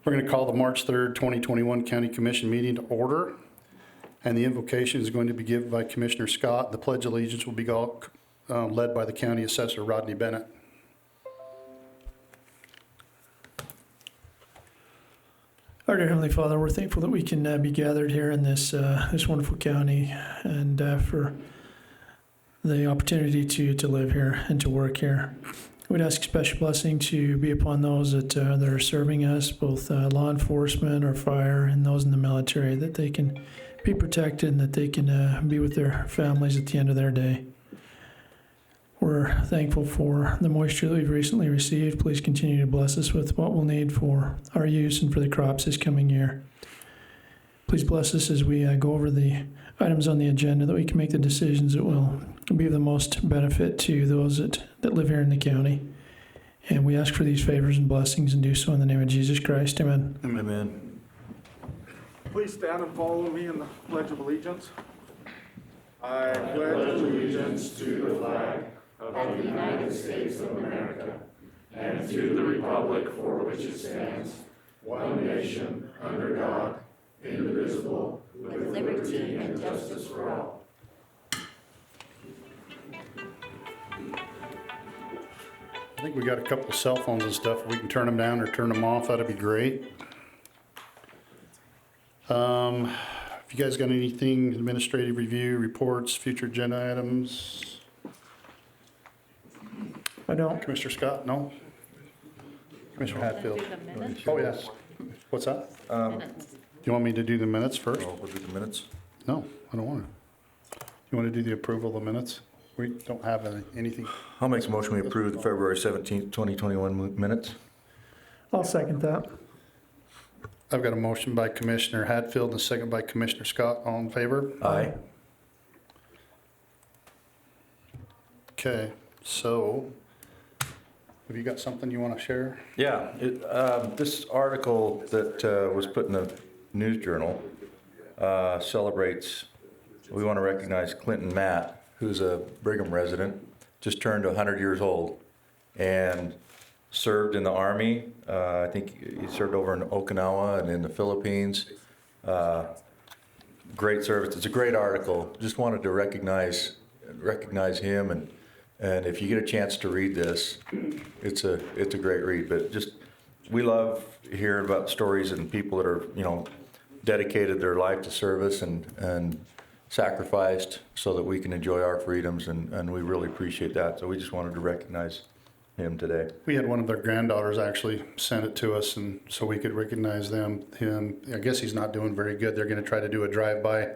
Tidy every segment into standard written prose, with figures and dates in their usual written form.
We're going to call the March 3rd, 2021 County Commission meeting to order. And the invocation is going to be given by Commissioner Scott. The Pledge of Allegiance will be led by the County Assessor, Rodney Bennett. Our dear Heavenly Father, we're thankful that we can be gathered here in this wonderful county and for the opportunity to live here and to work here. We'd ask special blessing to be upon those that are serving us, both law enforcement or fire and those in the military, that they can be protected and that they can be with their families at the end of their day. We're thankful for the moisture that we've recently received. Please continue to bless us with what we'll need for our use and for the crops this coming year. Please bless us as we go over the items on the agenda, that we can make the decisions that will be of the most benefit to those that live here in the county. And we ask for these favors and blessings and do so in the name of Jesus Christ. Amen. Amen. Please stand and follow me in the Pledge of Allegiance. I pledge allegiance to the flag of the United States of America and to the republic for which it stands, one nation, under God, indivisible, with liberty and justice for all. I think we got a couple of cell phones and stuff. If we can turn them down or turn them off, that'd be great. If you guys got anything, administrative review, reports, future agenda items? I don't. Commissioner Scott, no? Commissioner Hatfield? Do the minutes? Oh, yes. What's that? Minutes. Do you want me to do the minutes first? Oh, we'll do the minutes. No, I don't want to. You want to do the approval of the minutes? We don't have anything. I'll make a motion we approve the February 17th, 2021 minutes. I'll second that. I've got a motion by Commissioner Hatfield and a second by Commissioner Scott. All in favor? Aye. Okay, so have you got something you want to share? Yeah, this article that was put in the News Journal celebrates, we want to recognize Clinton Matt, who's a Brigham resident, just turned 100 years old and served in the Army. I think he served over in Okinawa and in the Philippines. Great service. It's a great article. Just wanted to recognize him, and if you get a chance to read this, it's a great read. But just, we love hearing about stories and people that are, dedicated their life to service and sacrificed so that we can enjoy our freedoms, and we really appreciate that. So we just wanted to recognize him today. We had one of their granddaughters actually send it to us, and so we could recognize him. I guess he's not doing very good. They're going to try to do a drive-by,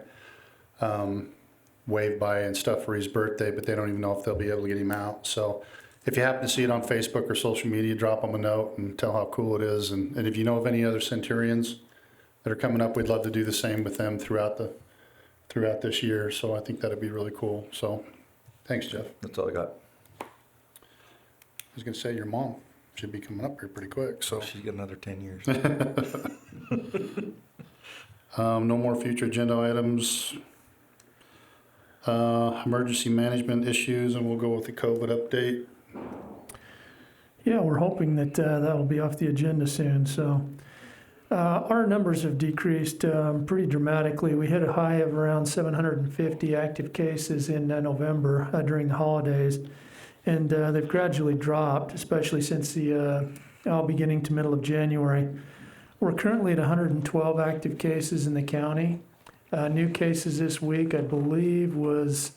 wave by and stuff for his birthday, but they don't even know if they'll be able to get him out. So if you happen to see it on Facebook or social media, drop them a note and tell how cool it is. And if you know of any other centurions that are coming up, we'd love to do the same with them throughout this year. So I think that'd be really cool. So thanks, Jeff. That's all I got. I was going to say your mom should be coming up here pretty quick. So She's got another 10 years. no more future agenda items. Emergency management issues, and we'll go with the COVID update. Yeah, we're hoping that that'll be off the agenda soon. So our numbers have decreased pretty dramatically. We hit a high of around 750 active cases in November during the holidays, and they've gradually dropped, especially since the beginning to middle of January. We're currently at 112 active cases in the county. New cases this week, I believe, was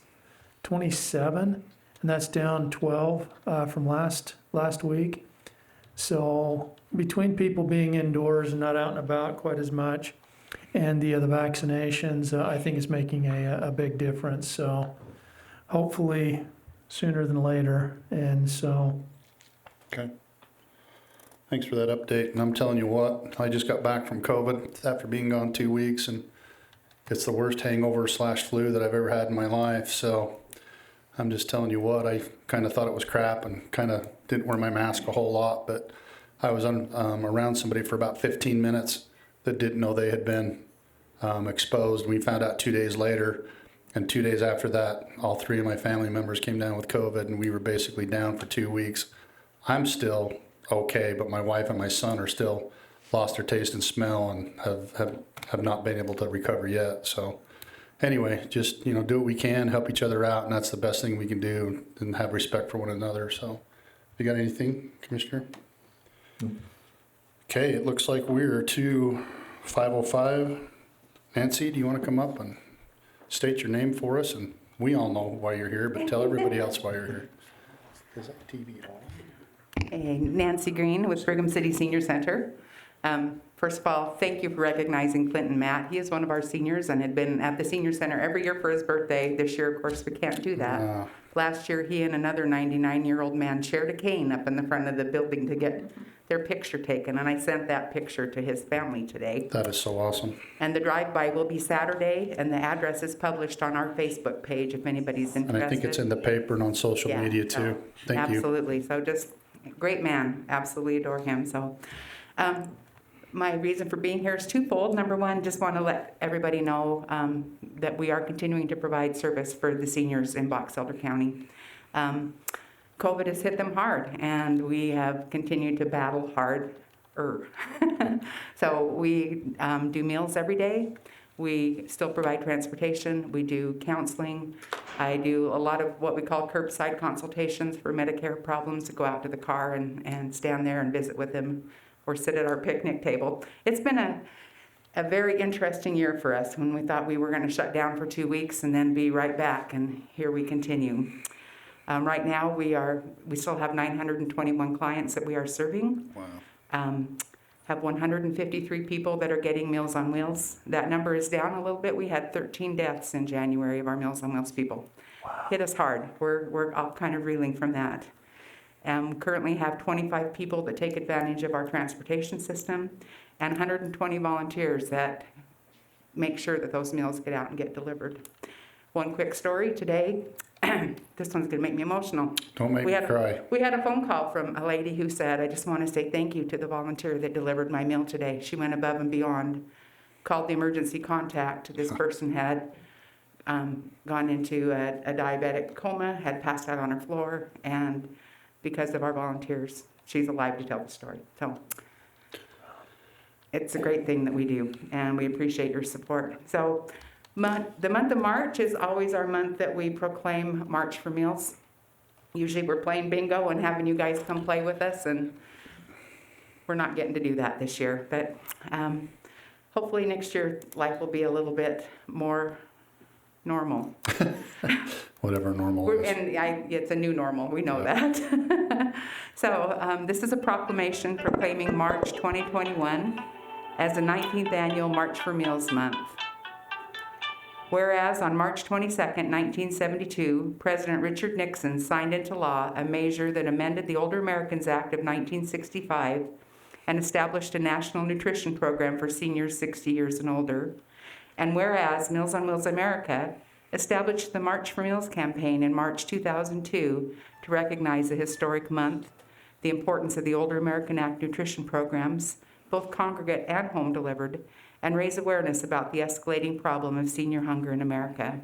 27, and that's down 12 from last week. So between people being indoors and not out and about quite as much, and the vaccinations, I think it's making a big difference. So hopefully sooner than later. And so. Okay. Thanks for that update. And I'm telling you what, I just got back from COVID after being gone 2 weeks, and it's the worst hangover / flu that I've ever had in my life. So I'm just telling you what, I kind of thought it was crap and kind of didn't wear my mask a whole lot, but I was around somebody for about 15 minutes that didn't know they had been exposed. We found out 2 days later, and 2 days after that, all 3 of my family members came down with COVID, and we were basically down for 2 weeks. I'm still okay, but my wife and my son are still lost their taste and smell and have not been able to recover yet. So anyway, just, you know, do what we can, help each other out, and that's the best thing we can do, and have respect for one another. So you got anything, Commissioner? Okay, it looks like we're to 5:05. Nancy, do you want to come up and state your name for us? And we all know why you're here, but tell everybody else why you're here. Is that TV on? Hey, Nancy Green with Brigham City Senior Center. First of all, thank you for recognizing Clinton Matt. He is one of our seniors and had been at the senior center every year for his birthday. This year, of course, we can't do that. Last year, he and another 99-year-old man shared a cane up in the front of the building to get their picture taken, and I sent that picture to his family today. That is so awesome. And the drive-by will be Saturday, and the address is published on our Facebook page if anybody's interested. And I think it's in the paper and on social Yeah, media so, too. Thank you. Absolutely. So just great man. Absolutely adore him. So my reason for being here is twofold. Number one, just want to let everybody know that we are continuing to provide service for the seniors in Box Elder County. COVID has hit them hard, and we have continued to battle hard. So we do meals every day. We still provide transportation. We do counseling. I do a lot of what we call curbside consultations for Medicare problems, to go out to the car and stand there and visit with them or sit at our picnic table. It's been a very interesting year for us, when we thought we were going to shut down for 2 weeks and then be right back, and here we continue. Right now, we still have 921 clients that we are serving. Wow. Have 153 people that are getting Meals on Wheels. That number is down a little bit. We had 13 deaths in January of our Meals on Wheels people. Wow. Hit us hard. We're all kind of reeling from that. Currently have 25 people that take advantage of our transportation system, and 120 volunteers that make sure that those meals get out and get delivered. One quick story today. This one's going to make me emotional. Don't make me cry. We had a phone call from a lady who said, "I just want to say thank you to the volunteer that delivered my meal today. She went above and beyond." Called the emergency contact. This person had gone into a diabetic coma, had passed out on her floor, and because of our volunteers, she's alive to tell the story. So it's a great thing that we do, and we appreciate your support. So the month of March is always our month that we proclaim March for Meals. Usually we're playing bingo and having you guys come play with us, and we're not getting to do that this year. But hopefully next year life will be a little bit more normal. Whatever normal is. It's a new normal, we know that. So this is a proclamation proclaiming March 2021 as the 19th annual March for Meals Month. Whereas on March 22nd, 1972, President Richard Nixon signed into law a measure that amended the Older Americans Act of 1965 and established a national nutrition program for seniors 60 years and older. And whereas Meals on Wheels America established the March for Meals campaign in March 2002 to recognize the historic month, the importance of the Older American Act nutrition programs, both congregate and home delivered, and raise awareness about the escalating problem of senior hunger in America.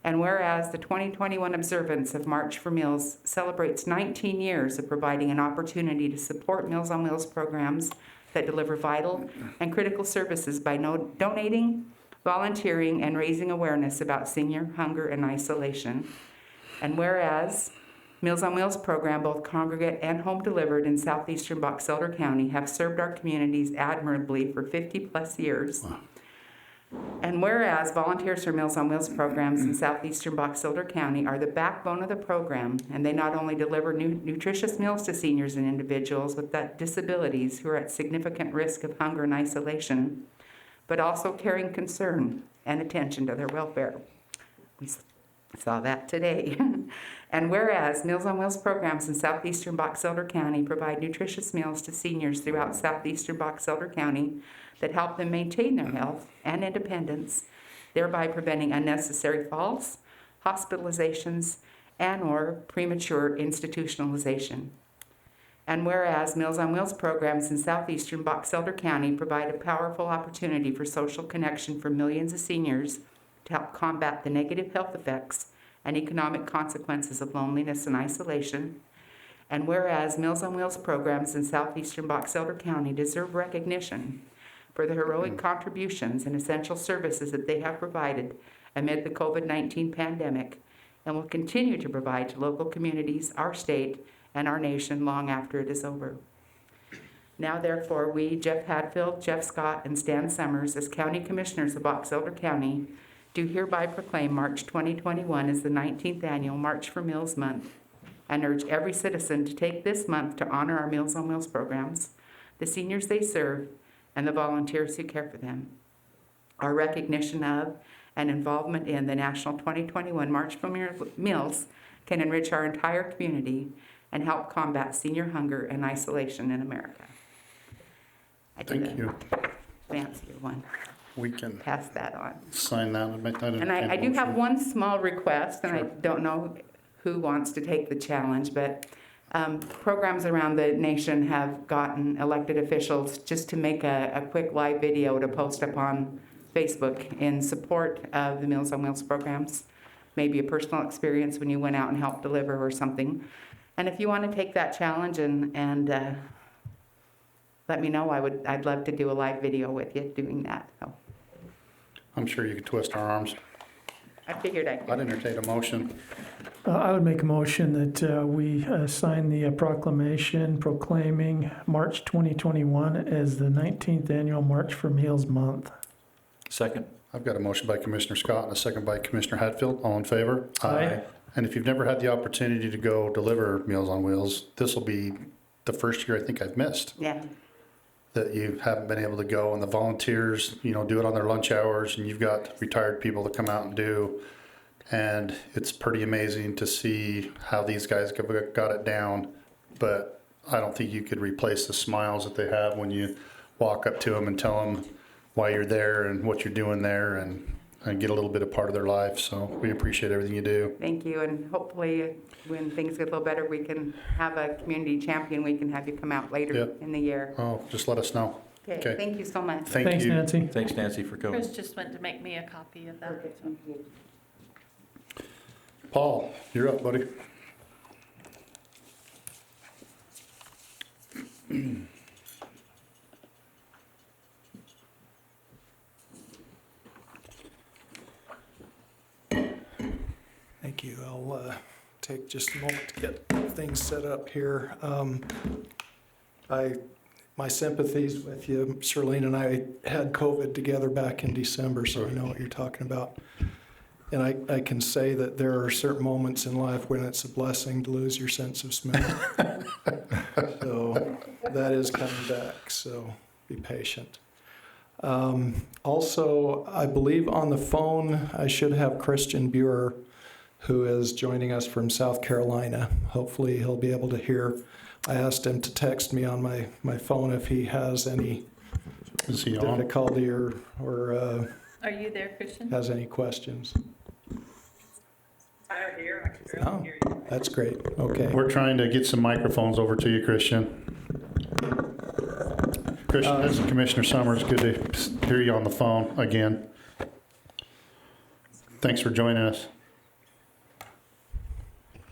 And whereas the 2021 observance of March for Meals celebrates 19 years of providing an opportunity to support Meals on Wheels programs that deliver vital and critical services by donating, volunteering, and raising awareness about senior hunger and isolation. And whereas Meals on Wheels program, both congregate and home delivered in southeastern Box Elder County, have served our communities admirably for 50 plus years. Wow. And whereas volunteers for Meals on Wheels programs in southeastern Box Elder County are the backbone of the program, and they not only deliver nutritious meals to seniors and individuals with disabilities who are at significant risk of hunger and isolation, but also carrying concern and attention to their welfare. We saw that today. And whereas Meals on Wheels programs in southeastern Box Elder County provide nutritious meals to seniors throughout southeastern Box Elder County that help them maintain their health and independence, thereby preventing unnecessary falls, hospitalizations, and/or premature institutionalization. And whereas Meals on Wheels programs in southeastern Box Elder County provide a powerful opportunity for social connection for millions of seniors to help combat the negative health effects and economic consequences of loneliness and isolation. And whereas Meals on Wheels programs in southeastern Box Elder County deserve recognition for the heroic contributions and essential services that they have provided amid the COVID-19 pandemic, and will continue to provide to local communities, our state, and our nation long after it is over. Now therefore, we, Jeff Hadfield, Jeff Scott, and Stan Summers, as County Commissioners of Box Elder County, do hereby proclaim March 2021 as the 19th Annual March for Meals Month, and urge every citizen to take this month to honor our Meals on Wheels programs, the seniors they serve, and the volunteers who care for them. Our recognition of and involvement in the National 2021 March for Meals can enrich our entire community and help combat senior hunger and isolation in America. Thank you. Fancier one. We can Pass that on. sign that and make that. And I do have one small request, and I don't know who wants to take the challenge, but programs around the nation have gotten elected officials just to make a quick live video to post up on Facebook in support of the Meals on Wheels programs. Maybe a personal experience when you went out and helped deliver or something. And if you want to take that challenge and let me know, I'd love to do a live video with you doing that. So I'm sure you could twist our arms. I figured I I'd could. entertain a motion. I would make a motion that we sign the proclamation proclaiming March 2021 as the 19th Annual March for Meals Month. Second. I've got a motion by Commissioner Scott and a second by Commissioner Hadfield. All in favor? Aye. And if you've never had the opportunity to go deliver Meals on Wheels, this will be the first year I think I've missed Yeah. that you haven't been able to go, and the volunteers, do it on their lunch hours, and you've got retired people that come out and do. And it's pretty amazing to see how these guys got it down, but I don't think you could replace the smiles that they have when you walk up to them and tell them why you're there and what you're doing there, and get a little bit of part of their life. So we appreciate everything you do. Thank you, and hopefully when things get a little better, we can have a community champion. We can have you come out later Yep. in the year. Oh, just let us know. Okay, thank you so much. Thank Thanks, you. Nancy. Thanks, Nancy, for coming. Chris just went to make me a copy of that. Paul, you're up, buddy. Thank you. I'll take just a moment to get things set up here. My sympathies with you. Shirlene and I had COVID together back in December, so I know what you're talking about. And I can say that there are certain moments in life when it's a blessing to lose your sense of smell. So that is coming back, so be patient. Also, I believe on the phone, I should have Christian Buer, who is joining us from South Carolina. Hopefully he'll be able to hear. I asked him to text me on my phone if he has any Is he on? difficulty or Are you there, Christian? has any questions. I'm here. I can barely hear you. That's great. Okay. We're trying to get some microphones over to you, Christian. Christian, this is Commissioner Summers. Good to hear you on the phone again. Thanks for joining us.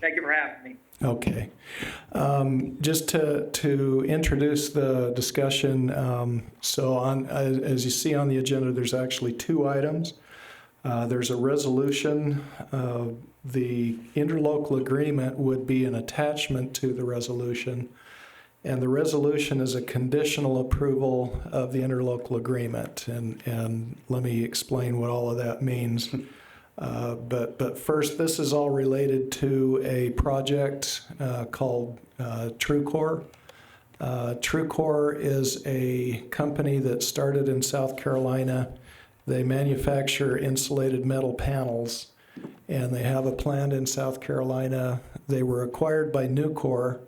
Thank you for having me. Okay. Just to introduce the discussion, so as you see on the agenda, there's actually two items. There's a resolution. The interlocal agreement would be an attachment to the resolution, and the resolution is a conditional approval of the interlocal agreement. And let me explain what all of that means. But first, this is all related to a project called TrueCore. TrueCore is a company that started in South Carolina. They manufacture insulated metal panels, and they have a plant in South Carolina. They were acquired by Nucor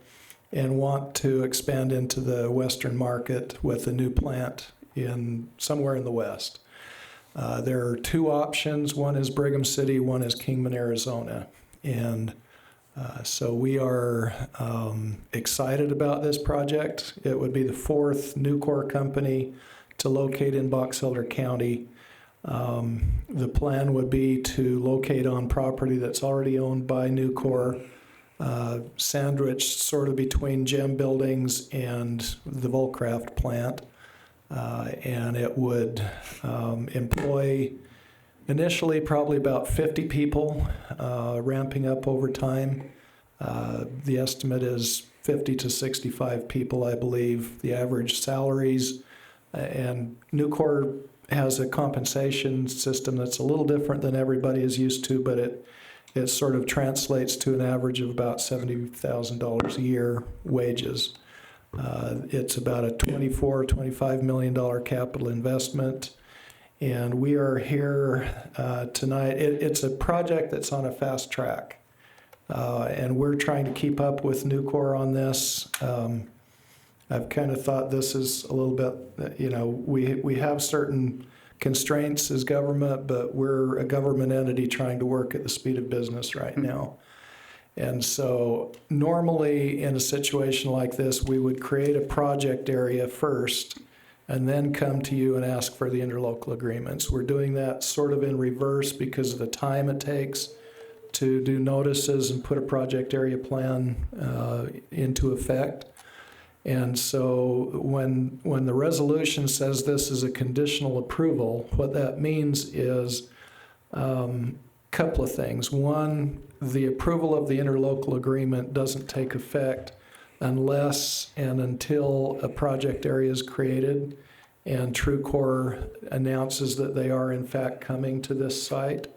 and want to expand into the Western market with a new plant somewhere in the West. There are two options. One is Brigham City, one is Kingman, Arizona. And so we are excited about this project. It would be the fourth Nucor company to locate in Box Elder County. The plan would be to locate on property that's already owned by Nucor. sandwiched sort of between gem buildings and the Volcraft plant. And it would employ initially probably about 50 people, ramping up over time. The estimate is 50 to 65 people, I believe, the average salaries. And Nucor has a compensation system that's a little different than everybody is used to, but it sort of translates to an average of about $70,000 a year wages. It's about a $25 million capital investment. And we are here tonight. It's a project that's on a fast track. And we're trying to keep up with Nucor on this. I've kind of thought this is a little bit, we have certain constraints as government, but we're a government entity trying to work at the speed of business right now. And so normally in a situation like this, we would create a project area first and then come to you and ask for the interlocal agreements. We're doing that sort of in reverse because of the time it takes to do notices and put a project area plan into effect. And so when the resolution says this is a conditional approval, what that means is a couple of things. One, the approval of the interlocal agreement doesn't take effect unless and until a project area is created and TrueCore announces that they are in fact coming to this site.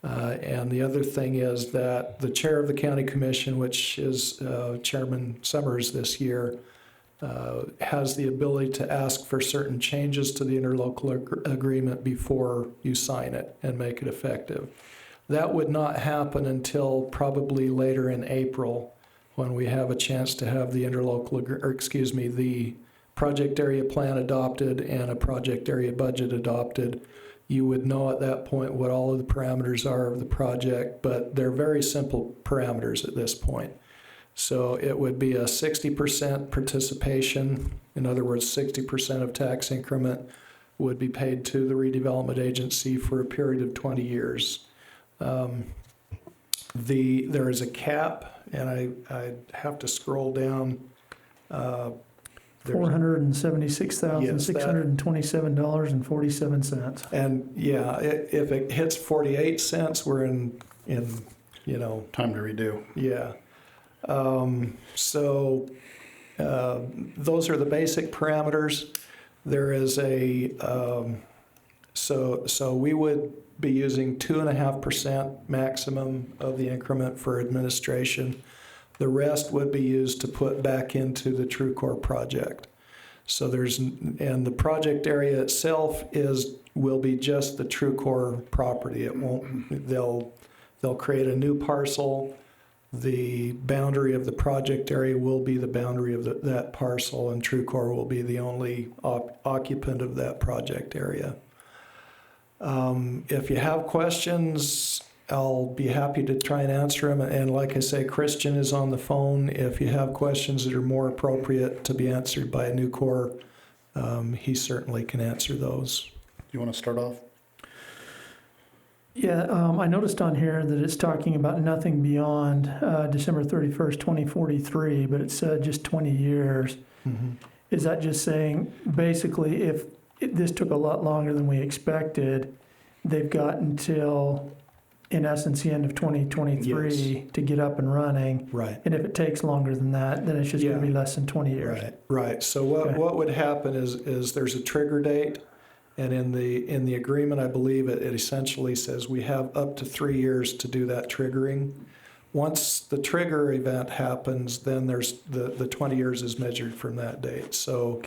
And the other thing is that the chair of the county commission, which is Chairman Summers this year, has the ability to ask for certain changes to the interlocal agreement before you sign it and make it effective. That would not happen until probably later in April, when we have a chance to have the the project area plan adopted and a project area budget adopted. You would know at that point what all of the parameters are of the project, but they're very simple parameters at this point. So it would be a 60% participation. In other words, 60% of tax increment would be paid to the redevelopment agency for a period of 20 years. There is a cap, and I have to scroll down. $476,627.47. And yeah, if it hits 48 cents, we're in Time to redo. Yeah. So those are the basic parameters. There is so we would be using 2.5% maximum of the increment for administration. The rest would be used to put back into the TrueCore project. So and the project area itself will be just the TrueCore property. It won't. They'll create a new parcel. The boundary of the project area will be the boundary of that parcel, and TrueCore will be the only occupant of that project area. If you have questions, I'll be happy to try and answer them. And like I say, Christian is on the phone. If you have questions that are more appropriate to be answered by a Nucor, he certainly can answer those. You want to start off? Yeah, I noticed on here that it's talking about nothing beyond December 31st, 2043, but it's just 20 years. Mm-hmm. Is that just saying, basically, if this took a lot longer than we expected, they've got until, in essence, the end of 2023 to get up and running? Right. And if it takes longer than that, then it's just going to be less than 20 years? Right. So what would happen is there's a trigger date. And in the agreement, I believe it essentially says we have up to 3 years to do that triggering. Once the trigger event happens, then there's the 20 years is measured from that date. So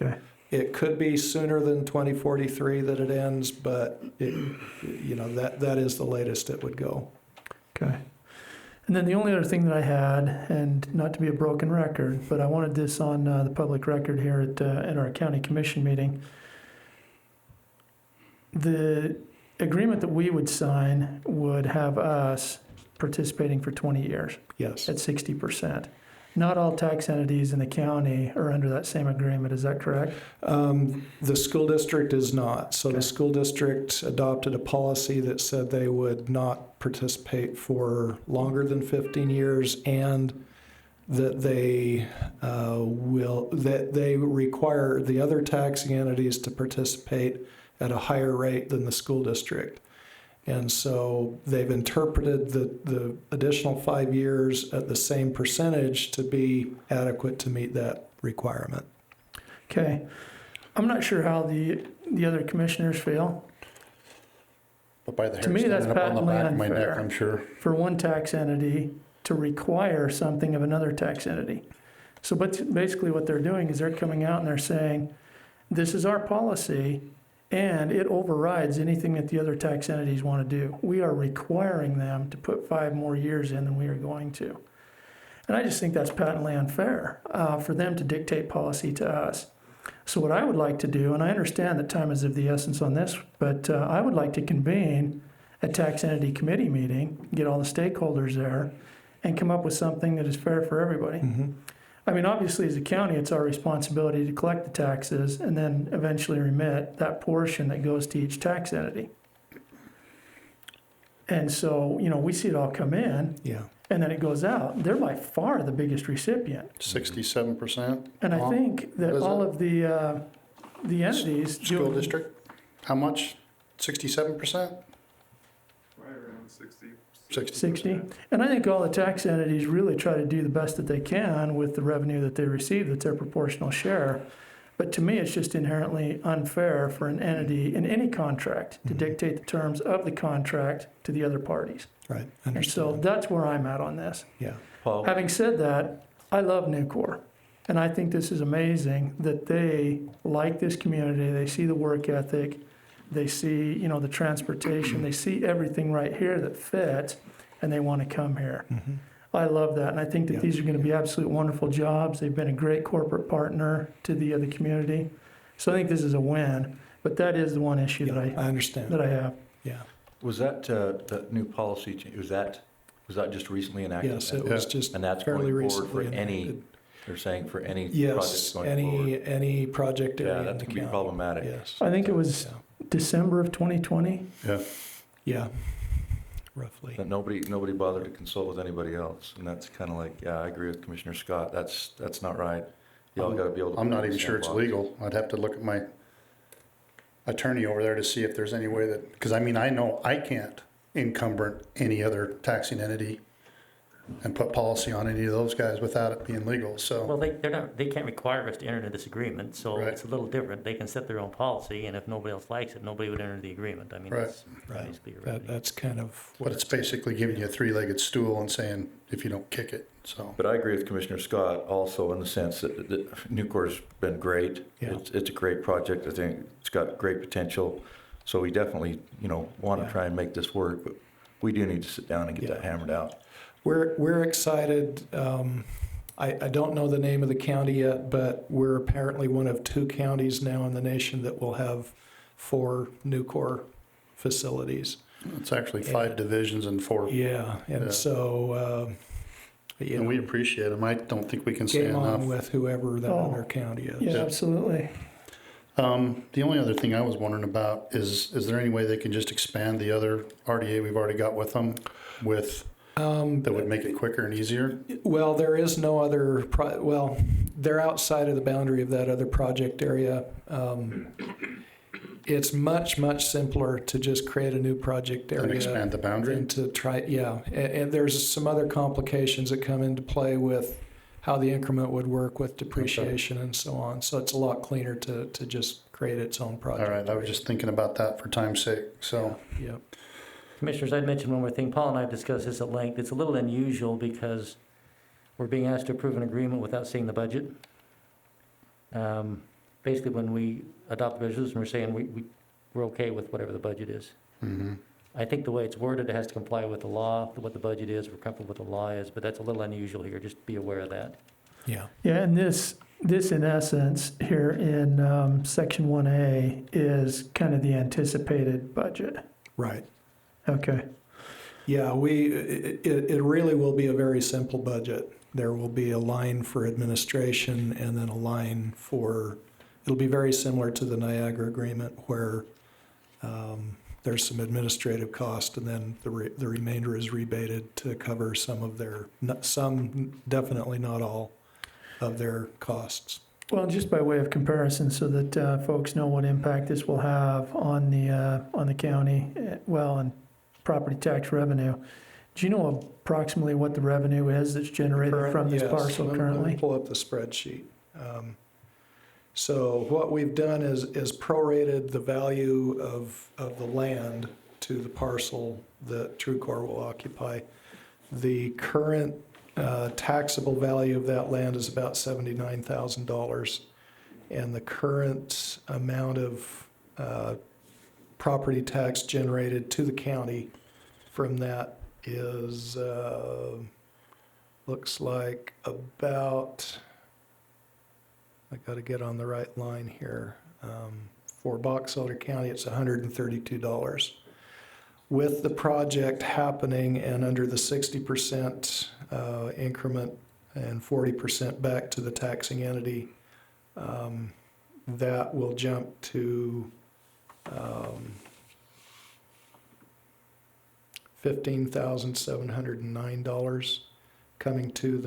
it could be sooner than 2043 that it ends, but that is the latest it would go. Okay. And then the only other thing that I had, and not to be a broken record, but I wanted this on the public record here at our county commission meeting. The agreement that we would sign would have us participating for 20 years. Yes. At 60%. not all tax entities in the county are under that same agreement, is that correct? The school district is not. So Okay. the school district adopted a policy that said they would not participate for longer than 15 years, and that they they require the other taxing entities to participate at a higher rate than the school district. And so they've interpreted the additional 5 years at the same percentage to be adequate to meet that requirement. Okay. I'm not sure how the other commissioners feel. But by the To hair me, that's standing up on the patently back of my neck, unfair. I'm sure. For one tax entity to require something of another tax entity. So basically what they're doing is they're coming out and they're saying, this is our policy, and it overrides anything that the other tax entities want to do. We are requiring them to put 5 more years in than we are going to. And I just think that's patently unfair for them to dictate policy to us. So what I would like to do, and I understand that time is of the essence on this, but I would like to convene a tax entity committee meeting, get all the stakeholders there, and come up with something that is fair for everybody. Mm-hmm. I mean, obviously, as a county, it's our responsibility to collect the taxes and then eventually remit that portion that goes to each tax entity. And so, we see it all come in, Yeah. and then it goes out. They're by far the biggest recipient. 67%. And I think that What is all it? of the entities School doing, district, how much? 67%? Right around 60. 60. And I think all the tax entities really try to do the best that they can with the revenue that they receive, that's their proportional share. But to me, it's just inherently unfair for an entity in any contract to dictate the terms of the contract to the other parties. Right. And so that's where I'm at on this. Yeah. Paul, Having said that, I love Nucor. And I think this is amazing that they like this community. They see the work ethic. They see, the transportation. They see everything right here that fits, and they want to come here. Mm-hmm. I love that, and I think that Yeah. these are going to be absolute wonderful jobs. They've been a great corporate partner to the other community. So I think this is a win. But that is the one issue Yeah, I understand. that I have. Yeah. was that new policy change, was that just recently enacted? Yes, it was just And that's fairly going forward recently for any, enacted. they're saying for any projects Yes, going forward? any project area Yeah, in that the can be county. problematic. Yes. I think it was December of 2020. Yeah. Yeah, roughly. That nobody bothered to consult with anybody else, and that's kind of like, yeah, I agree with Commissioner Scott, that's not right. Y'all gotta be able to. I'm not put even sure it's sandbox. legal. I'd have to look at my attorney over there to see if there's any way that, because I know I can't encumber any other taxing entity and put policy on any of those guys without it being legal, Well, so. they can't require us to enter into this agreement, so Right. it's a little different. They can set their own policy, and if nobody else likes it, nobody would enter the agreement. I mean, Right. that's basically a remedy. That's kind of. But it's basically giving you a 3-legged stool and saying, if you don't kick it, so. But I agree with Commissioner Scott also in the sense that Nucor's been great. Yeah. It's a great project. I think it's got great potential. So we definitely, want to Yeah. try and make this work, but we do need to sit down and get Yeah. that hammered out. We're excited. I don't know the name of the county yet, but we're apparently one of 2 counties now in the nation that will have 4 Nucor facilities. It's actually 5 divisions and 4. Yeah, and Yeah. so, And we appreciate them. I don't think we can say game on enough. with whoever that Oh, other county is. Yeah, absolutely. The only other thing I was wondering about is there any way they can just expand the other RDA we've already got with them that would make it quicker and easier? Well, there is no other, they're outside of the boundary of that other project area. It's much, much simpler to just create a new project area. And expand the boundary? And to try, yeah. And there's some other complications that come into play with how the increment would work with depreciation and so on. So it's a lot cleaner to just create its own All project. right, I was just thinking about that for time's sake, so. Yep. Commissioners, I'd mention one more thing. Paul and I have discussed this at length. It's a little unusual because we're being asked to approve an agreement without seeing the budget. Basically, when we adopt the resolution, we're saying we're okay with whatever the budget is. Mhm. I think the way it's worded, it has to comply with the law, what the budget is, we're comfortable with what the law is, but that's a little unusual here. Just be aware of that. Yeah. Yeah, and this in essence here in section 1A is kind of the anticipated budget. Right. Okay. Yeah, it really will be a very simple budget. there will be a line for administration and then a line for, it'll be very similar to the Niagara agreement where there's some administrative cost and then the remainder is rebated to cover some of their, some, definitely not all of their costs. Well, just by way of comparison, so that folks know what impact this will have on the county, and property tax revenue. Do you know approximately what the revenue is that's generated from this Yes, parcel let me currently? pull up the spreadsheet. So what we've done is prorated the value of the land to the parcel that TrueCore will occupy. The current taxable value of that land is about $79,000, and the current amount of property tax generated to the county from that is looks like about, I got to get on the right line here. For Box Elder County, it's $132. With the project happening and under the 60% increment and 40% back to the taxing entity, that will jump to $15,709 coming to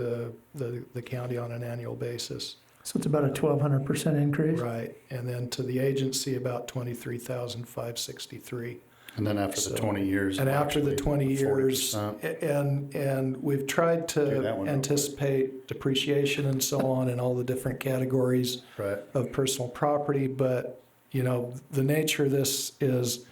the county on an annual basis. So it's about a 1,200% increase? Right, and then to the agency about $23,563. And then after the 20 years. And after the 20 years, 40%. and we've tried Do that to one. anticipate depreciation and so on in all the different categories Right. of personal property, but, you know, the nature of this is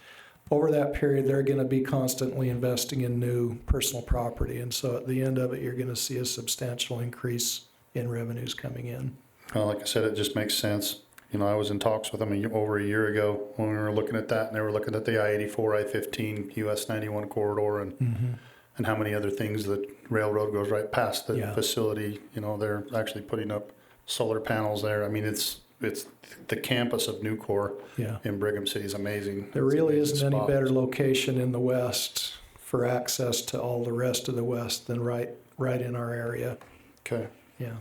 over that period, they're going to be constantly investing in new personal property. And so at the end of it, you're going to see a substantial increase in revenues coming in. Well, like I said, it just makes sense. You know, I was in talks with them over a year ago when we were looking at that, and they were looking at the I-84, I-15, US 91 corridor, and how many other things that railroad goes right past the Yeah. facility. You know, they're actually putting up solar panels there. I mean, it's the campus of Nucor Yeah. in Brigham City is amazing. There It's an really amazing isn't any spot. better location in the west for access to all the rest of the west than right in our area. Okay. Yeah.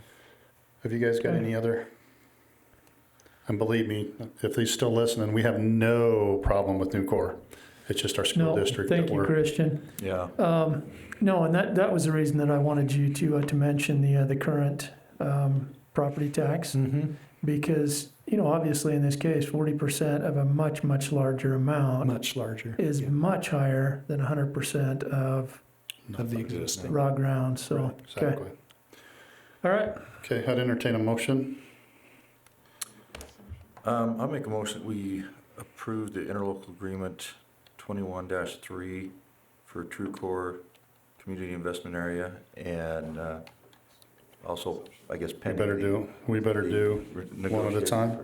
Have you guys got any other? And believe me, if he's still listening, we have no problem with Nucor. It's just our school No, district thank that you, we're. Christian. Yeah. No, and that was the reason that I wanted you to mention the current property tax, because, you know, obviously in this case, 40% of a much, much larger amount Much larger. is much higher than 100% of Of the existing. raw ground, so, Right, okay. exactly. All right, Okay, I'd entertain a motion. I'll make a motion that we approve the interlocal agreement 21-3 for TrueCore Community Investment Area, and also, I guess, We pending. better do one at a time.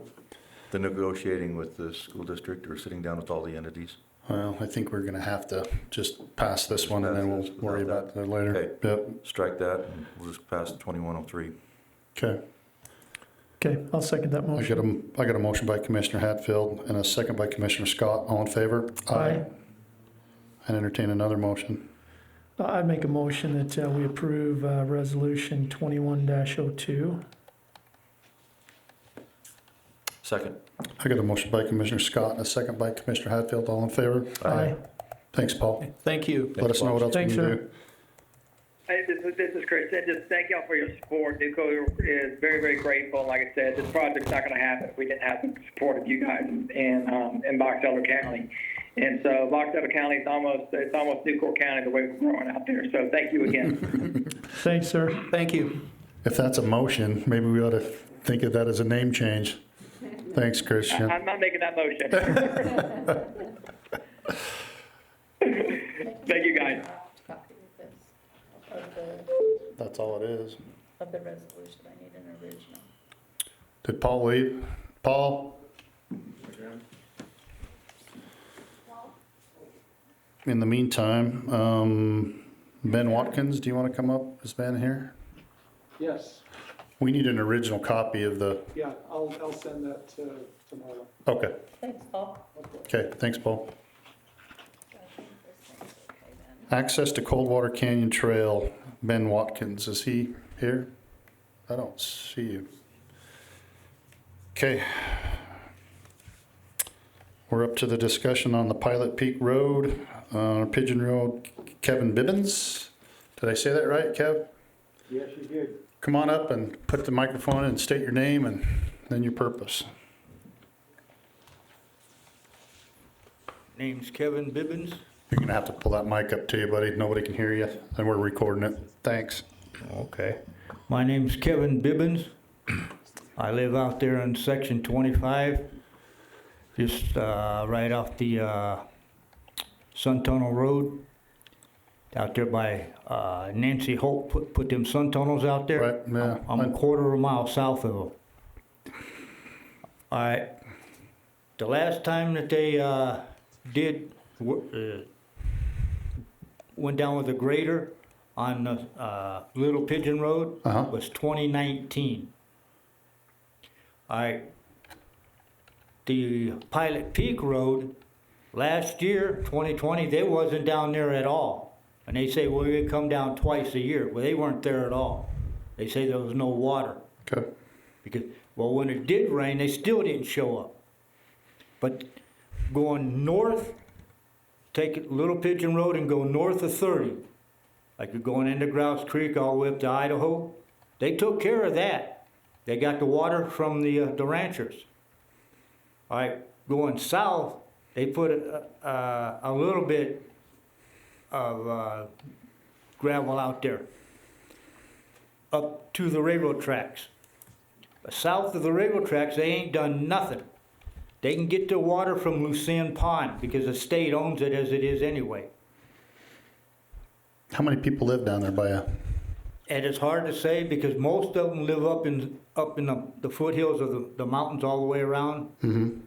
The negotiating with the school district or sitting down with all the entities. Well, I think we're gonna have to just pass this one and then we'll worry about that later. Okay. Yep, Strike that, and we'll just pass 2103. okay. okay, I'll second that motion. I got a motion by Commissioner Hatfield and a second by Commissioner Scott. All in favor? Aye. I'd entertain another motion. I'd make a motion that we approve Resolution 21-02. Second. I got a motion by Commissioner Scott and a second by Commissioner Hatfield. All in favor? Aye. Thanks, Paul. Thank you. Let us know what else we Thanks, can sir. do. Hey, this is Chris. And just thank y'all for your support. Nuco is very, very grateful. Like I said, this project's not going to happen if we didn't have the support of you guys in Box Elder County. And so Box Elder County is almost Nucor County the way we're growing out there. So thank you again. Thanks, sir. Thank you. If that's a motion, maybe we ought to think of that as a name change. Thanks, Christian. I'm not making that motion. Thank you, guys. Copy of this, That's all it is. of the resolution. I need an original. Did Paul leave? Paul? In the meantime, Ben Watkins, do you want to come up? Is Ben here? Yes, We need an original copy of the, yeah, I'll send that tomorrow. okay. Thanks, Paul. Okay, thanks, Paul. I think this thing's okay then. Access to Coldwater Canyon Trail, Ben Watkins, is he Here? I don't see you. Okay. We're up to the discussion on the Pilot Peak Road, Pigeon Road, Kevin Bibbins. Did I say that right, Kev? Yes, you did. Come on up and put the microphone in and state your name and then your purpose. Name's Kevin Bibbins. You're gonna have to pull that mic up to you, buddy. Nobody can hear you, and we're recording it. Thanks. Okay. My name's Kevin Bibbins. I live out there in section 25, just right off the Sun Tunnel Road, out there by Nancy Holt put them sun tunnels out there. Right, yeah. I'm a quarter of a mile south of them. All right. The last time that they went down with a grader on the Little Pigeon Road was 2019. All right. The Pilot Peak Road, last year, 2020, they wasn't down there at all. And they say, well, we come down twice a year. Well, they weren't there at all. They say there was no water. Okay. Because, well, when it did rain, they still didn't show up. But going north, take Little Pigeon Road and go north of 30, like you're going into Grouse Creek all the way up to Idaho, they took care of that. They got the water from the ranchers. All right, going south, they put a little bit of gravel out there up to the railroad tracks. But south of the railroad tracks, they ain't done nothing. They can get the water from Lucien Pond because the state owns it as it is anyway. How many people live down there by you? And it's hard to say because most of them live up in the foothills of the mountains all the way around. Mm-hmm.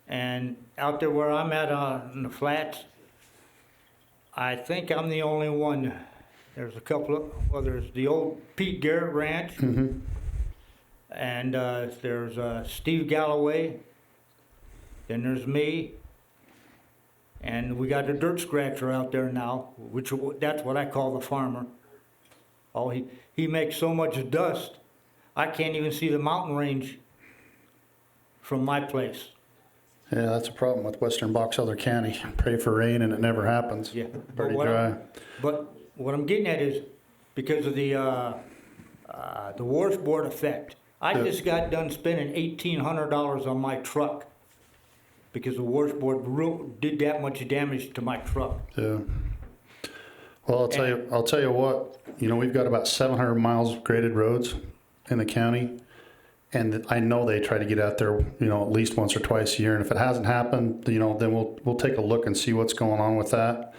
And out there where I'm at in the flats, I think I'm the only one. There's a couple of, well, there's the old Pete Garrett Ranch, Mm-hmm. and there's Steve Galloway, then there's me, and we got a dirt scratcher out there now, which that's what I call the farmer. Oh, he makes so much dust, I can't even see the mountain range from my place. Yeah, that's a problem with western Box Elder County. Pray for rain and it never happens. Yeah, Pretty dry. But what I'm getting at is because of the washboard effect. I just got done spending $1,800 on my truck because the washboard did that much damage to my truck. Yeah. Well, I'll tell you what. You know, we've got about 700 miles of graded roads in the county, and I know they try to get out there, you know, at least once or twice a year. And if it hasn't happened, you know, then we'll take a look and see what's going on with that.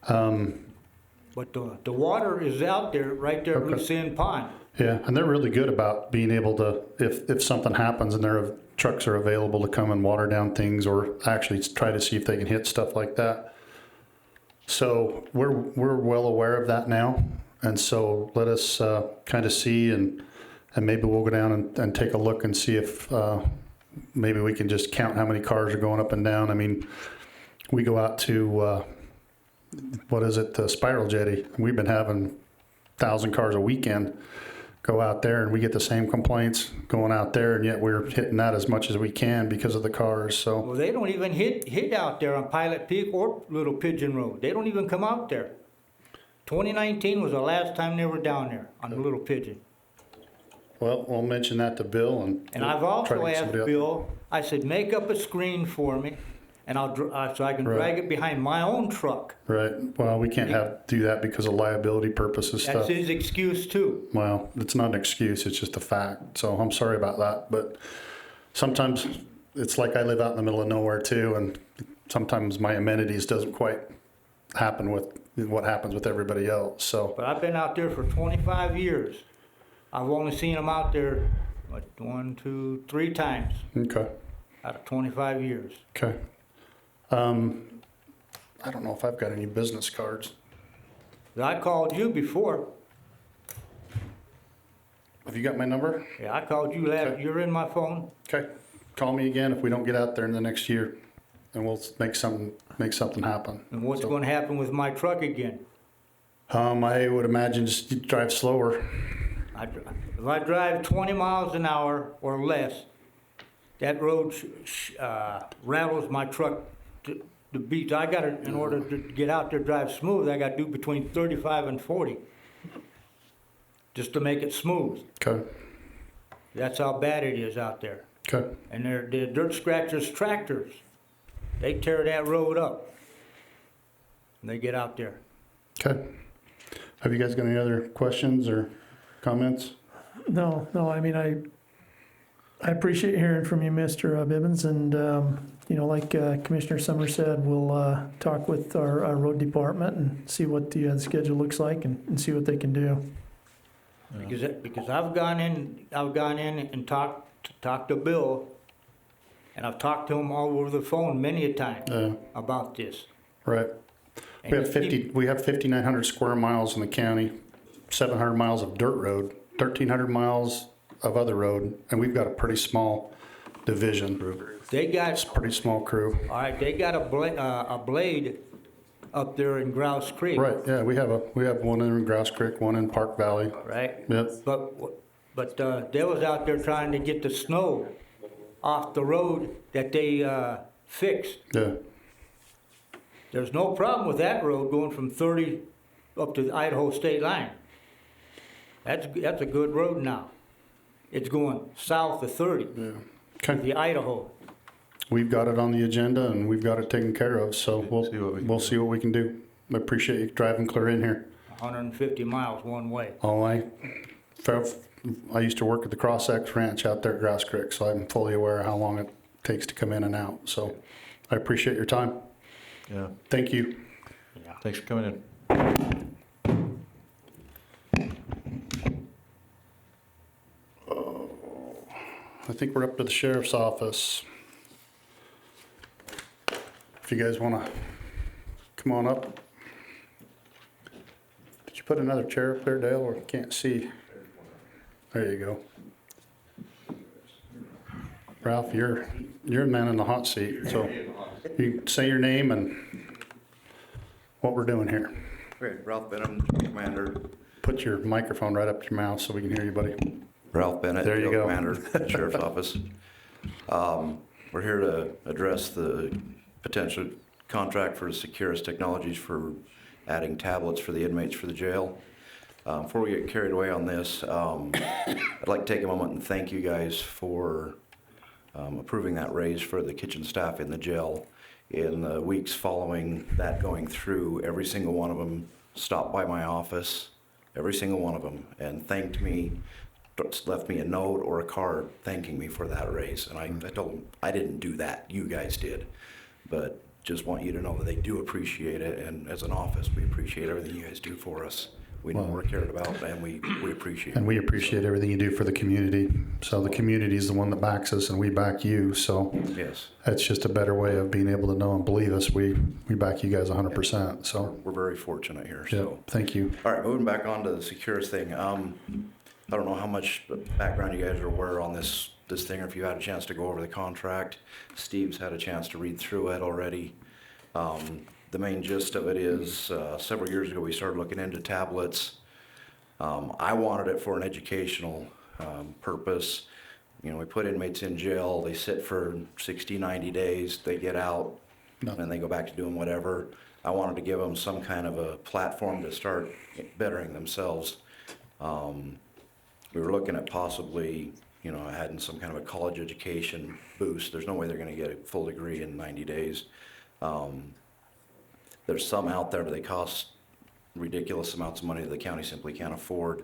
But the water is out there, right there at Lucien Pond. Yeah, and they're really good about being able to, if something happens and their trucks are available to come and water down things or actually try to see if they can hit stuff like that. So we're well aware of that now, and so let us kind of see, and maybe we'll go down and take a look and see if maybe we can just count how many cars are going up and down. I mean, we go out to the Spiral Jetty. We've been having 1,000 cars a weekend go out there, and we get the same complaints going out there, and yet we're hitting that as much as we can because of the cars. So Well, they don't even hit out there on Pilot Peak or Little Pigeon Road. They don't even come out there. 2019 was the last time they were down there on the Little Pigeon. well, we'll mention that to Bill, and I've try also to get asked somebody else. Bill, I said, make up a screen for me, and so I can drag it behind my own truck. Right. Well, we can't do that because of liability purposes That's stuff. his excuse too. Well, it's not an excuse, it's just a fact. So I'm sorry about that. But sometimes it's like I live out in the middle of nowhere too, and sometimes my amenities doesn't quite happen with what happens with everybody else. So But I've been out there for 25 years. I've only seen them out there, 3 times okay. out of 25 years. Okay. I don't know if I've got any business cards. I called you before. Have you got my number? Yeah, I called you last. Okay. You're in my phone. Okay. Call me again if we don't get out there in the next year, and we'll make something happen. And what's So, going to happen with my truck again? I would imagine just drive slower. If I drive 20 miles an hour or less, that road rattles my truck to the beats. I got to, in order to get out there, drive smooth, I got to do between 35 and 40 just to make it smooth. Okay, That's how bad it is out there. okay. And the dirt scratchers tractors, they tear that road up. And they get out there. Okay. Have you guys got any other questions or comments? No, I mean, I appreciate hearing from you, Mr. Bibbins, and, like Commissioner Summer said, we'll talk with our road department and see what the schedule looks like and see what they can do. Because I've gone in and talked to Bill, and I've talked to him all over the phone many a time about this. Right. And We have 5,900 square miles in the county, 700 miles of dirt road, 1,300 miles of other road, and we've got a pretty small division. They got, It's a pretty small crew. all right, they got a blade up there in Grouse Creek. Right, yeah, we have one in Grouse Creek, one in Park Valley. Right? Yep. But they was out there trying to get the snow off the road that they fixed. Yeah, There's no problem with that road going from 30 up to the Idaho state line. That's a good road now. It's going south of 30, okay. the Idaho. We've got it on the agenda and we've got it taken care of, so we'll see what we can do. I appreciate you driving clear in here. 150 miles one way. I used to work at the Cross X Ranch out there at Grass Creek, so I'm fully aware of how long it takes to come in and out. So I appreciate your time. Yeah, Thank you. thanks for coming in. I think we're up to the sheriff's office. If you guys want to come on up. Did you put another chair up there, Dale, or can't see? There you go. Ralph, you're the man in the hot seat, so you say your name and what we're doing here. Okay, Ralph Benham, Commander. Put your microphone right up to your mouth so we can hear you, buddy. Ralph Bennett, There you Field go. Commander, Sheriff's Office. We're here to address the potential contract for Securus Technologies for adding tablets for the inmates for the jail. Before we get carried away on this, I'd like to take a moment and thank you guys for approving that raise for the kitchen staff in the jail. In the weeks following that going through, every single one of them stopped by my office, every single one of them, and thanked me, left me a note or a card thanking me for that raise. And I told them, I didn't do that, you guys did. But just want you to know that they do appreciate it, and as an office, we appreciate everything you guys do for us. We know we're cared about, and we appreciate it. And we appreciate everything you do for the community. So the community is the one that backs us and we back you. So Yes. that's just a better way of being able to know and believe us. We back you guys 100%. So We're very fortunate here, yeah, so. thank you. All right, moving back on to the Securus thing. I don't know how much background you guys are aware on this thing, or if you had a chance to go over the contract. Steve's had a chance to read through it already. The main gist of it is, several years ago, we started looking into tablets. I wanted it for an educational purpose. You know, we put inmates in jail, they sit for 60, 90 days, they get out, and they go back to doing whatever. I wanted to give them some kind of a platform to start bettering themselves. We were looking at possibly, adding some kind of a college education boost. There's no way they're gonna get a full degree in 90 days. There's some out there, but they cost ridiculous amounts of money that the county simply can't afford.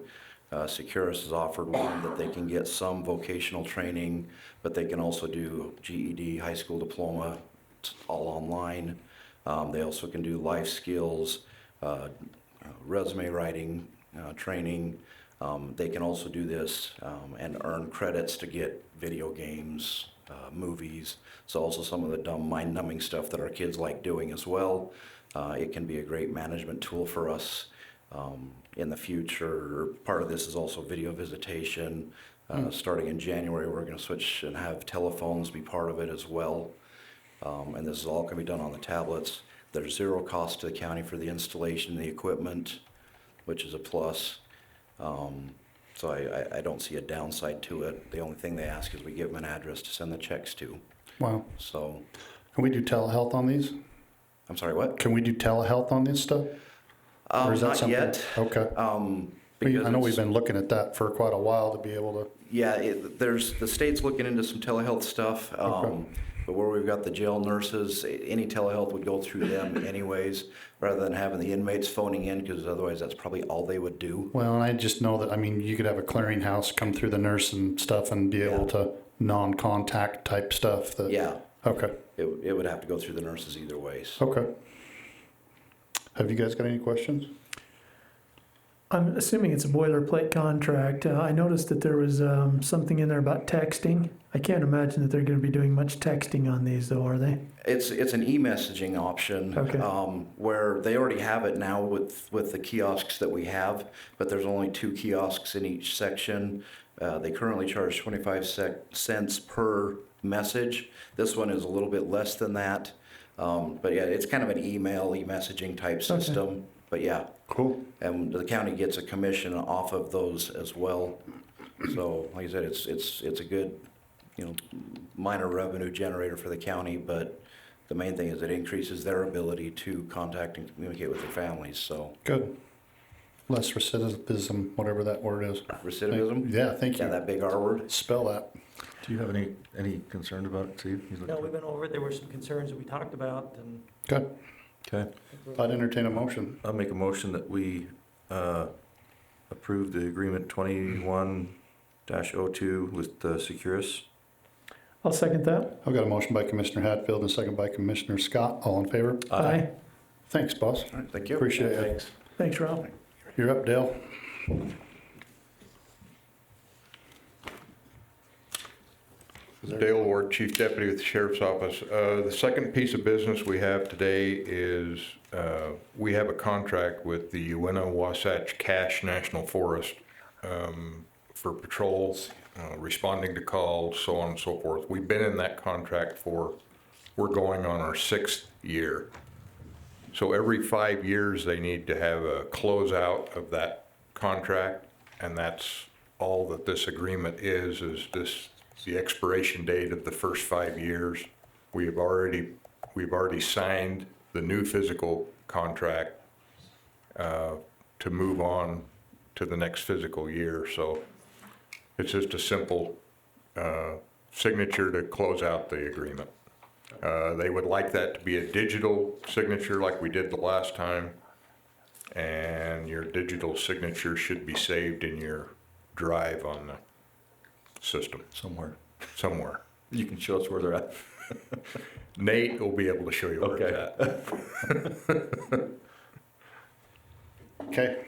Securus has offered one that they can get some vocational training, but they can also do GED, high school diploma, it's all online. They also can do life skills, resume writing training. They can also do this and earn credits to get video games, movies. So also some of the dumb mind-numbing stuff that our kids like doing as well. It can be a great management tool for us in the future. Part of this is also video visitation. Starting in January, we're going to switch and have telephones be part of it as well. And this is all going to be done on the tablets. There's zero cost to the county for the installation of the equipment, which is a plus. So I don't see a downside to it. The only thing they ask is we give them an address to send the checks to. Wow. So, Can we do telehealth on these? I'm sorry, what? Can we do telehealth on this stuff? Or is that Not something- yet. Okay. Because I know we've it's- been looking at that for quite a while to be able to, Yeah, there's, the state's looking into some telehealth stuff. Okay. But where we've got the jail nurses, any telehealth would go through them anyways, rather than having the inmates phoning in, because otherwise that's probably all they would do. well, and I just know that, I mean, you could have a clearinghouse come through the nurse and stuff and be able to non-contact type stuff that. Yeah, Okay, it would have to go through the nurses either way. So. okay. Have you guys got any questions? I'm assuming it's a boilerplate contract. I noticed that there was something in there about texting. I can't imagine that they're going to be doing much texting on these, though, are they? It's an e-messaging option, Okay. where they already have it now with the kiosks that we have, but there's only 2 kiosks in each section. They currently charge 25 cents per message. This one is a little bit less than that. But yeah, it's kind of an e-messaging type system, but yeah. Cool. And the county gets a commission off of those as well. So like I said, it's a good, minor revenue generator for the county, but the main thing is it increases their ability to contact and communicate with their families, so. Good. Less recidivism, whatever that word is. Recidivism? Yeah, thank you. Yeah, that big R word. Spell that. Do you have any concern about it, Steve? He's looking No, we've been over, there were some concerns that we talked about, and Good. Okay. I'd entertain a motion. I'll make a motion that we approve the agreement 21-02 with Securus. I'll second that. I've got a motion by Commissioner Hatfield and a second by Commissioner Scott. All in favor? Aye. Thanks, boss. All right, thank you. Appreciate it. Thanks. Thanks, Rob. You're up, Dale. Dale Ward, Chief Deputy with the Sheriff's Office. The second piece of business we have today is we have a contract with the Uinta-Wasatch Cache National Forest for patrols, responding to calls, so on and so forth. We've been in that contract we're going on our 6th year. So every 5 years, they need to have a closeout of that contract, and that's all that this agreement is the expiration date of the first 5 years. We've already signed the new physical contract to move on to the next physical year. So it's just a simple signature to close out the agreement. They would like that to be a digital signature like we did the last time, and your digital signature should be saved in your drive on the system. Somewhere. You can show us where they're at. Nate will be able to show you where it's at. Okay.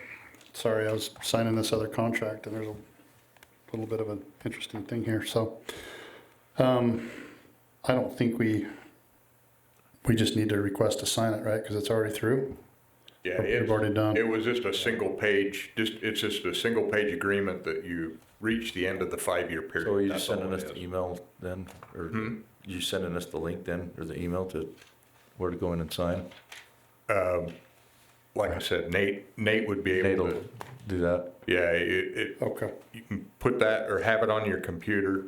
Sorry, I was signing this other contract and there's a little bit of an interesting thing here. So, I don't think we just need to request to sign it, right? Because it's already through? Yeah, We've already done. it was just a single page, it's just a single page agreement that you reach the end of the 5-year period. So are you That's just all sending it us the is. email then? Or you sending us the link then, or the email to where to go in and sign? Like I said, Nate would be able Nate'll to, do that. yeah, Okay. you can put that or have it on your computer,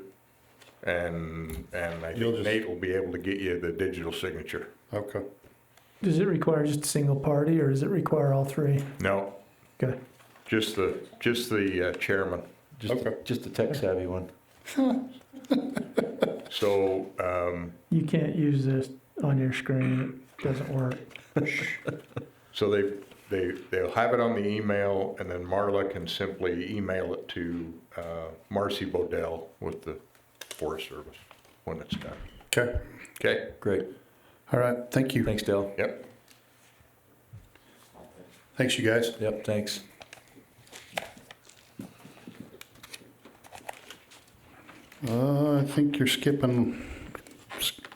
and I You'll think just- Nate will be able to get you the digital signature. Okay. Does it require just a single party, or does it require all three? No, Okay. just the chairman. Just the tech savvy one. So, You can't use this on your screen. It doesn't work. so they'll have it on the email, and then Marla can simply email it to Marcy Bodell with the Forest Service when it's done. Okay. Okay? Great. All right. Thank you. Thanks, Dale. Yep. Thanks, you guys. Yep, thanks. I think you're skipping.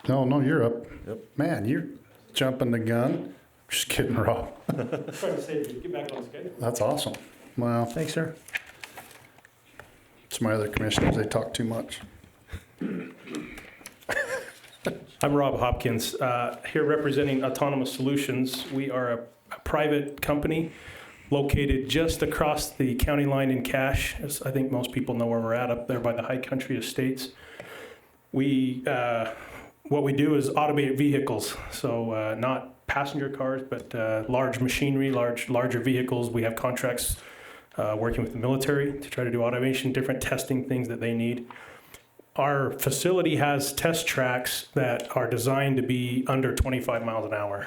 No, you're up. Yep. Man, you're jumping the gun. Just kidding, Rob. Trying to say, get back on schedule. That's awesome. Wow. Thanks, sir. It's my other commissioners. They talk too much. I'm Rob Hopkins, here representing Autonomous Solutions. We are a private company. located just across the county line in Cache. As I think most people know where we're at, up there by the High Country Estates. What we do is automate vehicles, so not passenger cars, but large machinery, larger vehicles. We have contracts working with the military to try to do automation, different testing things that they need. Our facility has test tracks that are designed to be under 25 miles an hour.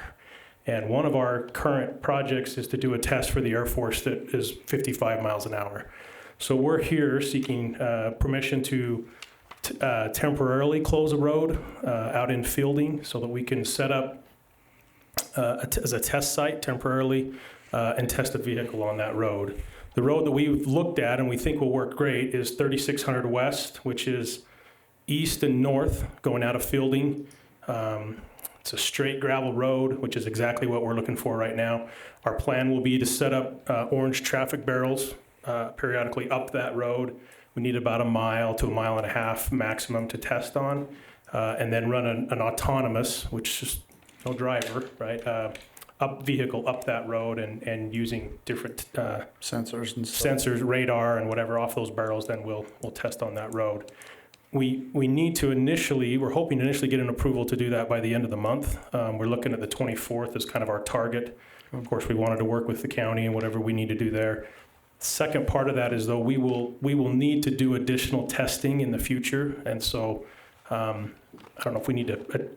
And one of our current projects is to do a test for the Air Force that is 55 miles an hour. So we're here seeking permission to temporarily close a road out in Fielding so that we can set up as a test site temporarily and test a vehicle on that road. The road that we've looked at and we think will work great is 3600 West, which is east and north going out of Fielding. It's a straight gravel road, which is exactly what we're looking for right now. Our plan will be to set up orange traffic barrels periodically up that road. We need about 1 mile to 1.5 miles maximum to test on, and then run an autonomous, which is no driver, right? Vehicle up that road and using different Sensors and stuff. sensors, radar, and whatever off those barrels. Then we'll test on that road. We need to we're hoping to initially get an approval to do that by the end of the month. We're looking at the 24th as kind of our target. Of course, we wanted to work with the county and whatever we need to do there. Second part of that is, though, we will need to do additional testing in the future. And so I don't know if we need to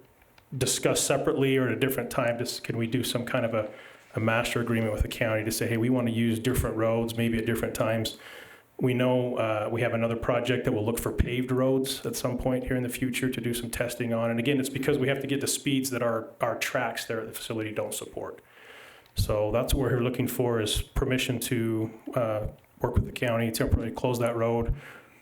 discuss separately or at a different time. Can we do some kind of a master agreement with the county to say, hey, we want to use different roads, maybe at different times. We know we have another project that will look for paved roads at some point here in the future to do some testing on. And again, it's because we have to get the speeds that our tracks there at the facility don't support. So that's what we're looking for, is permission to work with the county, temporarily close that road.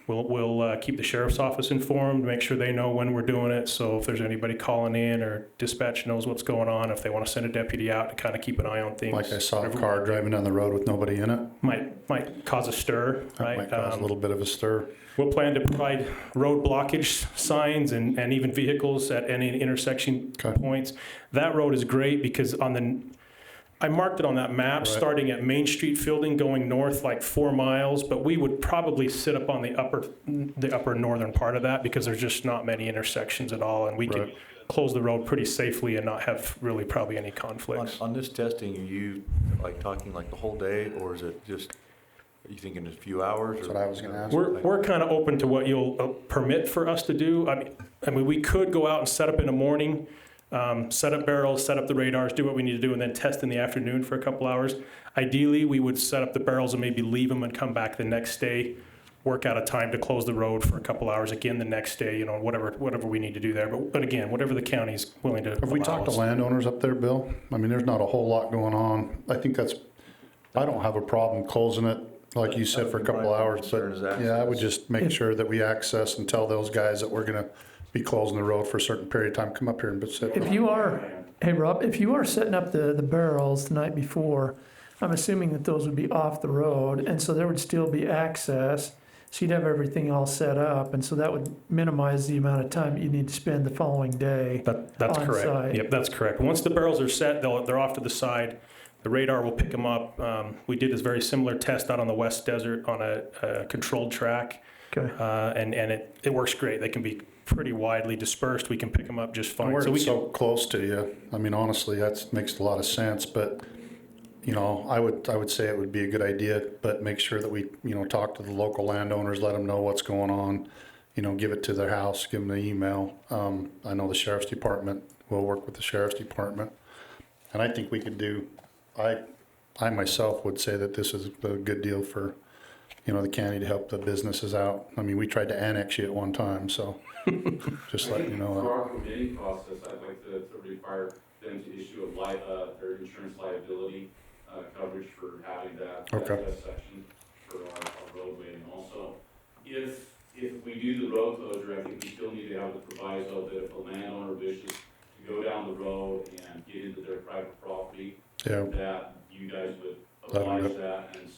We'll keep the sheriff's office informed, make sure they know when we're doing it. So if there's anybody calling in or dispatch knows what's going on, if they want to send a deputy out to kind of keep an eye on things. Like I saw a car driving down the road with nobody in it. Might cause a stir, right? Might cause a little bit of a stir. We'll plan to provide road blockage signs and even vehicles at any intersection points. That road is great because I marked it on that map, starting at Main Street Fielding, going north like 4 miles, but we would probably sit up on the upper northern part of that because there's just not many intersections at all, and we could close the road pretty safely and not have really probably any conflicts. On this testing, are you talking like the whole day, or is it just, are you thinking a few hours? That's what I was going to ask. We're kind of open to what you'll permit for us to do. I mean, we could go out and set up in the morning, set up barrels, set up the radars, do what we need to do, and then test in the afternoon for a couple hours. Ideally, we would set up the barrels and maybe leave them and come back the next day, work out a time to close the road for a couple hours again the next day, whatever we need to do there. But again, whatever the county's willing to. Have we talked to landowners up there, Bill? I mean, there's not a whole lot going on. I don't have a problem closing it, like you said, for a couple hours. But yeah, I would just make sure that we access and tell those guys that we're going to be closing the road for a certain period of time. Come up here and sit. Hey Rob, if you are setting up the barrels the night before, I'm assuming that those would be off the road, and so there would still be access. So you'd have everything all set up, and so that would minimize the amount of time you need to spend the following day. That's on correct. site. Yep, that's correct. Once the barrels are set, they're off to the side. The radar will pick them up. We did this very similar test out on the West Desert on a controlled track. Okay. And it works great. They can be pretty widely dispersed. We can pick them up just fine. We're so close to you. I mean, honestly, that makes a lot of sense. But I would say it would be a good idea. But make sure that we talk to the local landowners, let them know what's going on. Give it to their house, give them an email. I know the sheriff's department will work with the sheriff's department, and I think we could do. I myself would say that this is a good deal for the county to help the businesses out. I mean, we tried to annex you at one time, so just let you know. For our permitting process, I'd like to require them to issue their insurance liability coverage for having that section for our roadway. And also, if we do the road closure, I think we still need to have the proviso that if a landowner wishes to go down the road and get into their private property, that you guys would oblige that and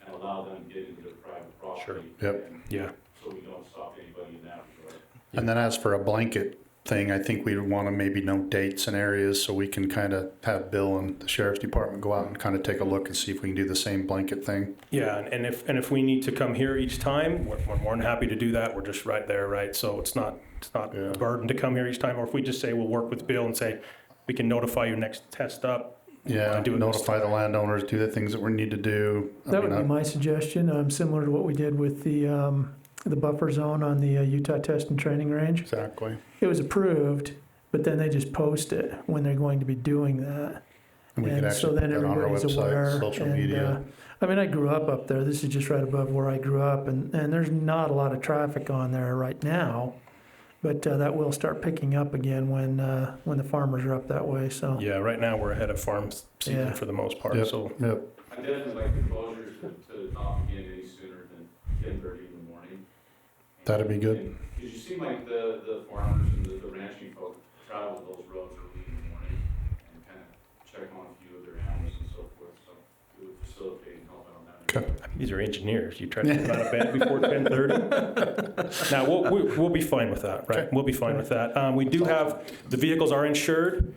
and allow them to get into their private property. Sure. Yep. Yeah. So we don't stop anybody in that regard. And then as for a blanket thing, I think we want to maybe know dates and areas so we can kind of have Bill and the sheriff's department go out and kind of take a look and see if we can do the same blanket thing. Yeah, and if we need to come here each time, we're more than happy to do that. We're just right there, right? So it's not a burden to come here each time. Or if we just say we'll work with Bill and say we can notify your next test up. Yeah, notify the landowners, do the things that we need to do. That would be my suggestion, similar to what we did with the buffer zone on the Utah Test and Training Range. Exactly. It was approved, but then they just post it when they're going to be doing that. And we could so actually then put that on our everybody's website, aware. social media. I mean, I grew up there. This is just right above where I grew up, and there's not a lot of traffic on there right now. But that will start picking up again when the farmers are up that way. So Yeah, right now we're ahead of farm season for the most part. Yep. So Yep. I definitely like the closures to not begin any sooner than 10:30 in the morning. That'd be good. Because you seem like the farmers and the ranching folk travel those roads early in the morning and kind of check on a few of their animals and so forth, so it would facilitate and help out on that. Okay. these are engineers. You try to get out of bed before 10:30. Now we'll be fine with that, right? Okay. We'll be fine with that. We do have the vehicles are insured.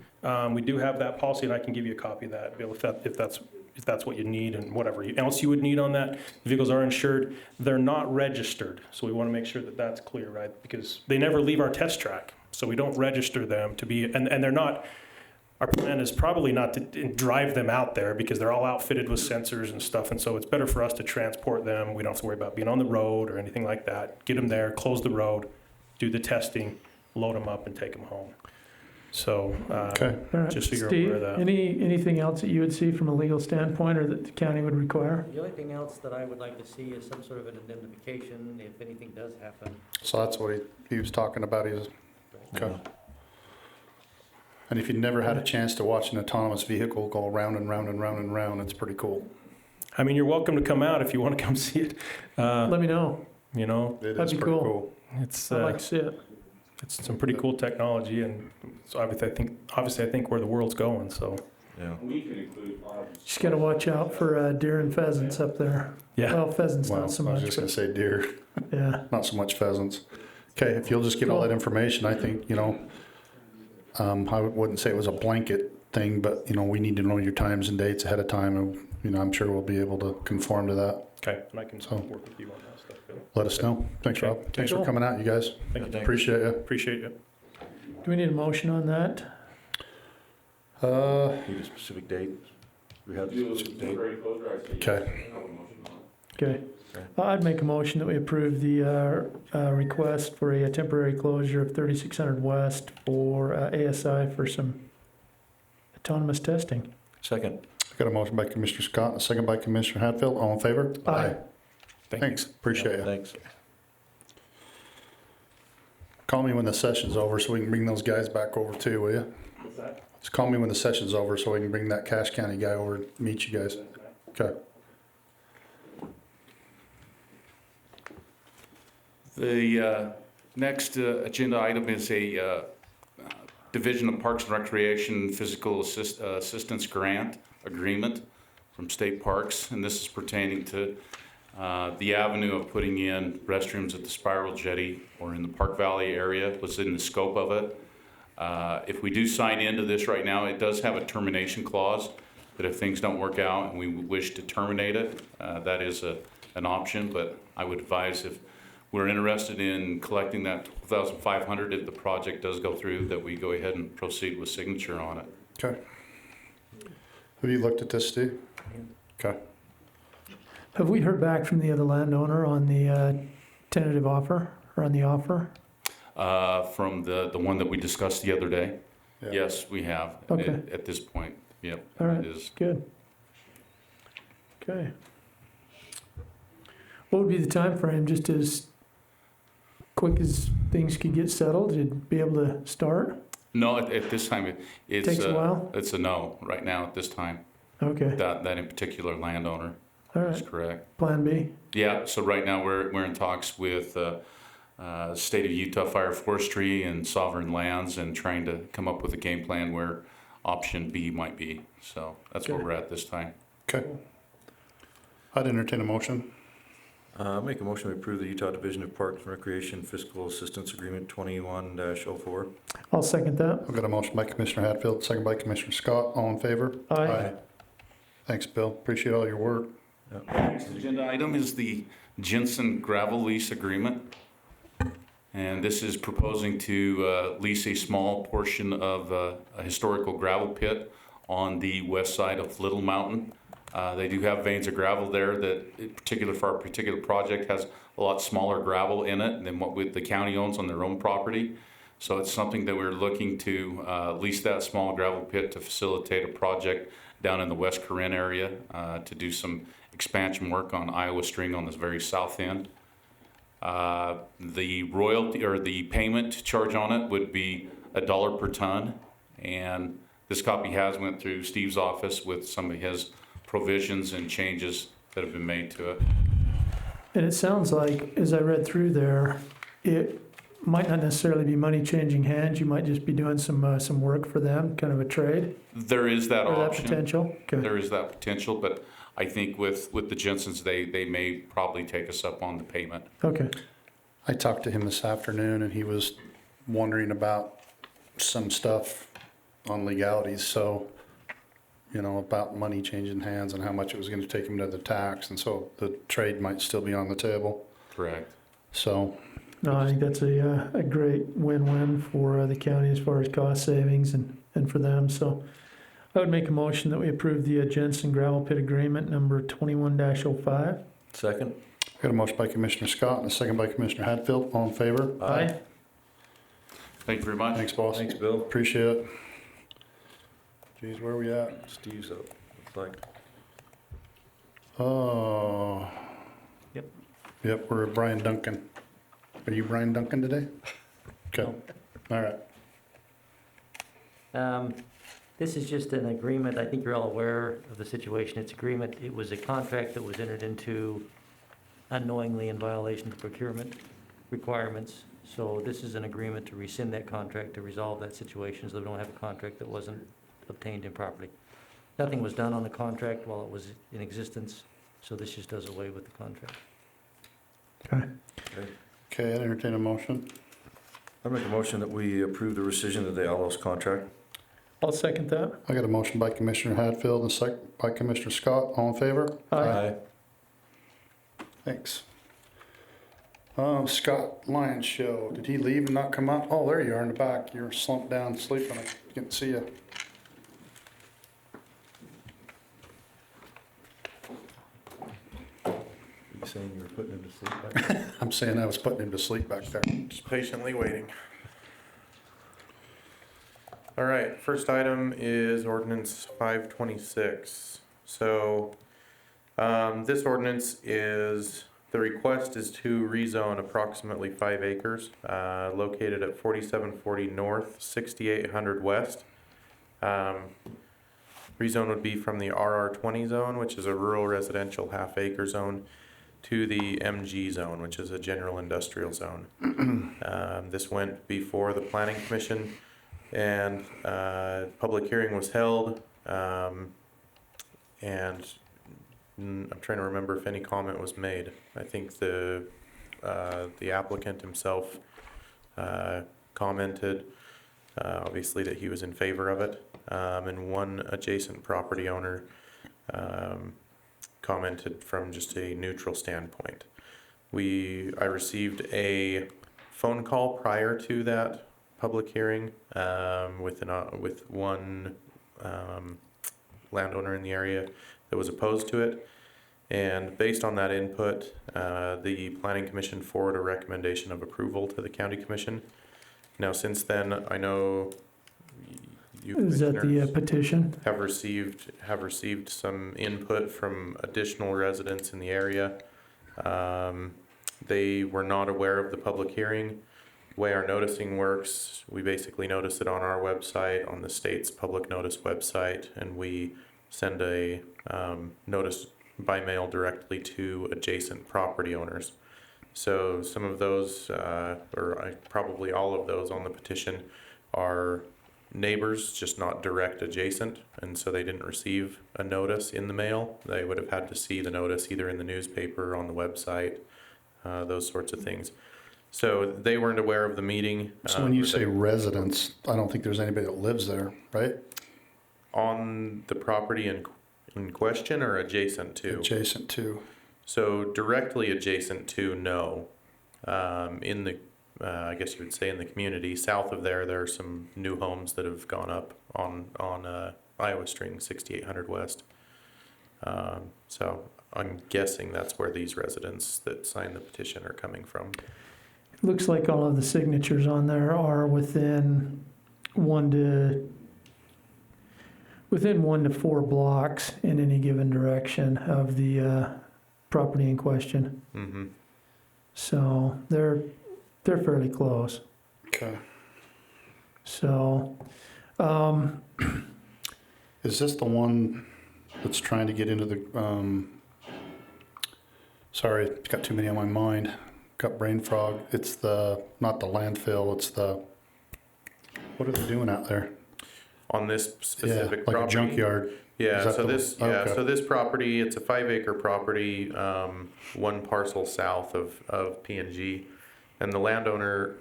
We do have that policy, and I can give you a copy of that, Bill, if that's what you need and whatever else you would need on that. The vehicles are insured. They're not registered, so we want to make sure that that's clear, right? Because they never leave our test track, so we don't register them to be, and they're not. Our plan is probably not to drive them out there because they're all outfitted with sensors and stuff, and so it's better for us to transport them. We don't have to worry about being on the road or anything like that. Get them there, close the road, do the testing, load them up, and take them home. So, Okay. All right. just so you're Steve, aware of that. anything else that you would see from a legal standpoint or that the county would require? The only thing else that I would like to see is some sort of an indemnification if anything does happen. So that's what he was talking about. Okay. And if you've never had a chance to watch an autonomous vehicle go round and round and round and round, it's pretty cool. I mean, you're welcome to come out if you want to come see it. Let me know. You know, It That'd is be pretty cool. cool. it's I'd like to see it. it's some pretty cool technology, and so obviously I think where the world's going. So Yeah. We can include Just got to watch out for deer and pheasants up there. yeah, Well, pheasants Well, not so I was much, just gonna but say deer, yeah. not so much pheasants. Okay, if you'll just get all that information, I think, I wouldn't say it was a blanket thing, but, we need to know your times and dates ahead of time, and, I'm sure we'll be able to conform to that. okay, and I can So- work with you on that stuff. Bill. Let us know. Thanks, Okay. Rob. Thanks for Cool. coming out, you guys. Thank you. Appreciate you. Appreciate you. Do we need a motion on that? Need a specific date? We have a do specific a date? temporary closure, I'd say yes. Okay. I have a motion on it. Okay. I'd make a motion that we approve the request for a temporary closure of 3600 West for ASI for some autonomous testing. Second. Got a motion by Commissioner Scott, a second by Commissioner Hatfield. All in favor? Aye. Thanks. Appreciate you. Thanks. Call me when the session's over so we can bring those guys back over too, will you? What's that? Just call me when the session's over so we can bring that Cache County guy over and meet you guys. Okay. The next agenda item is a Division of Parks and Recreation Physical Assistance Grant Agreement from State Parks, and this is pertaining to the avenue of putting in restrooms at the Spiral Jetty or in the Park Valley area was in the scope of it. If we do sign into this right now, it does have a termination clause, that if things don't work out and we wish to terminate it, that is an option, but I would advise if we're interested in collecting that $12,500 if the project does go through, that we go ahead and proceed with signature on it. Okay. Have you looked at this, Steve? Okay. Have we heard back from the other landowner on the tentative offer or on the offer? From the one that we discussed the other day? Yeah. Yes, we have. Okay. At this point, yep. All right. It is. Good. Okay. What would be the time frame? Just as quick as things could get settled, you'd be able to start? No, at this time, it's Takes a while? It's a no right now at this time. Okay. That in particular landowner All is right. correct. Plan B? Yeah, so right now we're in talks with State of Utah Fire Forestry and Sovereign Lands and trying to come up with a game plan where option B might be. So that's where Okay. we're at this time. Okay. I'd entertain a motion. Make a motion to approve the Utah Division of Parks and Recreation Fiscal Assistance Agreement 21-04. I'll second that. I've got a motion by Commissioner Hatfield, second by Commissioner Scott. All in favor? Aye. Thanks, Bill. Appreciate all your work. Next agenda item is the Jensen gravel lease agreement. And this is proposing to lease a small portion of a historical gravel pit on the west side of Little Mountain. They do have veins of gravel there that, in particular for our particular project, has a lot smaller gravel in it than what the county owns on their own property. So it's something that we're looking to lease that small gravel pit to facilitate a project down in the West Corinne area to do some expansion work on Iowa String on the very south end. The royalty or the payment charge on it would be $1 per ton, and this copy has went through Steve's office with some of his provisions and changes that have been made to it. And it sounds like, as I read through there, it might not necessarily be money changing hands. You might just be doing some work for them, kind of a trade. There is that Or that option. potential. Okay. There is that potential, but I think with the Jensens, they may probably take us up on the payment. Okay. I talked to him this afternoon and he was wondering about some stuff on legalities, so, you know, about money changing hands and how much it was gonna take him to the tax, and so the trade might still be on the table, Correct. so. No, I think that's a great win-win for the county as far as cost savings and for them. So I would make a motion that we approve the Jensen gravel pit agreement number 21-05. Second. Got a motion by Commissioner Scott and a second by Commissioner Hatfield. All in favor? Aye. Thank you very much. Thanks, boss. Thanks, Bill. Appreciate it. Geez, where are we at? Steve's up, looks like. Oh. Yep. Yep, we're at Brian Duncan. Are you Brian Duncan today? Okay, all right. This is just an agreement. I think you're all aware of the situation. It's agreement. It was a contract that was entered into unknowingly in violation of procurement requirements. So this is an agreement to rescind that contract to resolve that situation, so they don't have a contract that wasn't obtained improperly. Nothing was done on the contract while it was in existence, so this just does away with the contract. Okay, I entertain a motion. I make a motion that we approve the rescission of the Allos contract. I'll second that. I got a motion by Commissioner Hatfield and a second by Commissioner Scott. All in favor? Aye. Thanks. Scott Lyons show. Did he leave and not come up? Oh, there you are in the back. You're slumped down sleeping. I can't see you. You saying you were putting him to sleep back there? I'm saying I was putting him to sleep back there. Just patiently waiting. All right, first item is ordinance 526. So this ordinance is, the request is to rezone approximately 5 acres located at 4740 north, 6800 west. Rezone would be from the RR20 zone, which is a rural residential half-acre zone, to the MG zone, which is a general industrial zone. This went before the Planning Commission, and public hearing was held, and I'm trying to remember if any comment was made. I think the applicant himself commented, obviously, that he was in favor of it, and one adjacent property owner commented from just a neutral standpoint. I received a phone call prior to that public hearing with one landowner in the area that was opposed to it, and based on that input, the Planning Commission forwarded a recommendation of approval to the County Commission. Now, since then, I know you Is that the petition? have received some input from additional residents in the area. They were not aware of the public hearing. The way our noticing works, we basically notice it on our website, on the state's public notice website, and we send a notice by mail directly to adjacent property owners. So some of those, probably all of those on the petition, are neighbors, just not direct adjacent, and so they didn't receive a notice in the mail. They would have had to see the notice either in the newspaper or on the website. those sorts of things. So they weren't aware of the meeting. So when you say residents, I don't think there's anybody that lives there, right? On the property in question or adjacent to? Adjacent to. So directly adjacent to, no. In the, I guess you would say in the community, south of there are some new homes that have gone up on Iowa String 6800 West. So I'm guessing that's where these residents that signed the petition are coming from. Looks like all of the signatures on there are within 1 to 4 blocks in any given direction of the property in question. Mm-hmm. So they're fairly close. Okay. So, is this the one that's trying to get into the, sorry, got too many on my mind. Got brain fog. It's not the landfill, it's what are they doing out there? On this specific like property? a junkyard. Yeah, so okay. so this property, it's a 5-acre property, 1 parcel south of P&G. And the landowner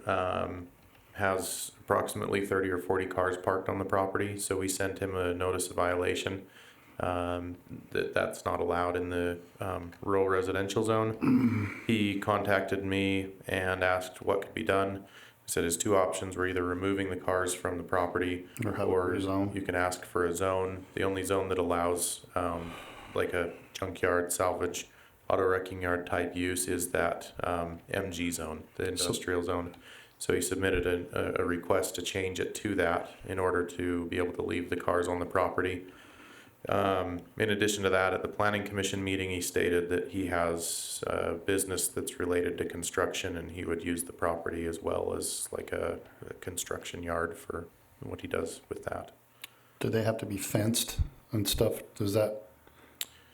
has approximately 30 or 40 cars parked on the property. So we sent him a notice of violation that's not allowed in the rural residential zone. He contacted me and asked what could be done. He said his 2 options were either removing the cars from the property or you can ask for a zone. The only zone that allows like a junkyard, salvage, auto wrecking yard type use is that MG zone, the industrial zone. So he submitted a request to change it to that in order to be able to leave the cars on the property. In addition to that, at the Planning Commission meeting, he stated that he has a business that's related to construction and he would use the property as well as like a construction yard for what he does with that. Do they have to be fenced and stuff? Does that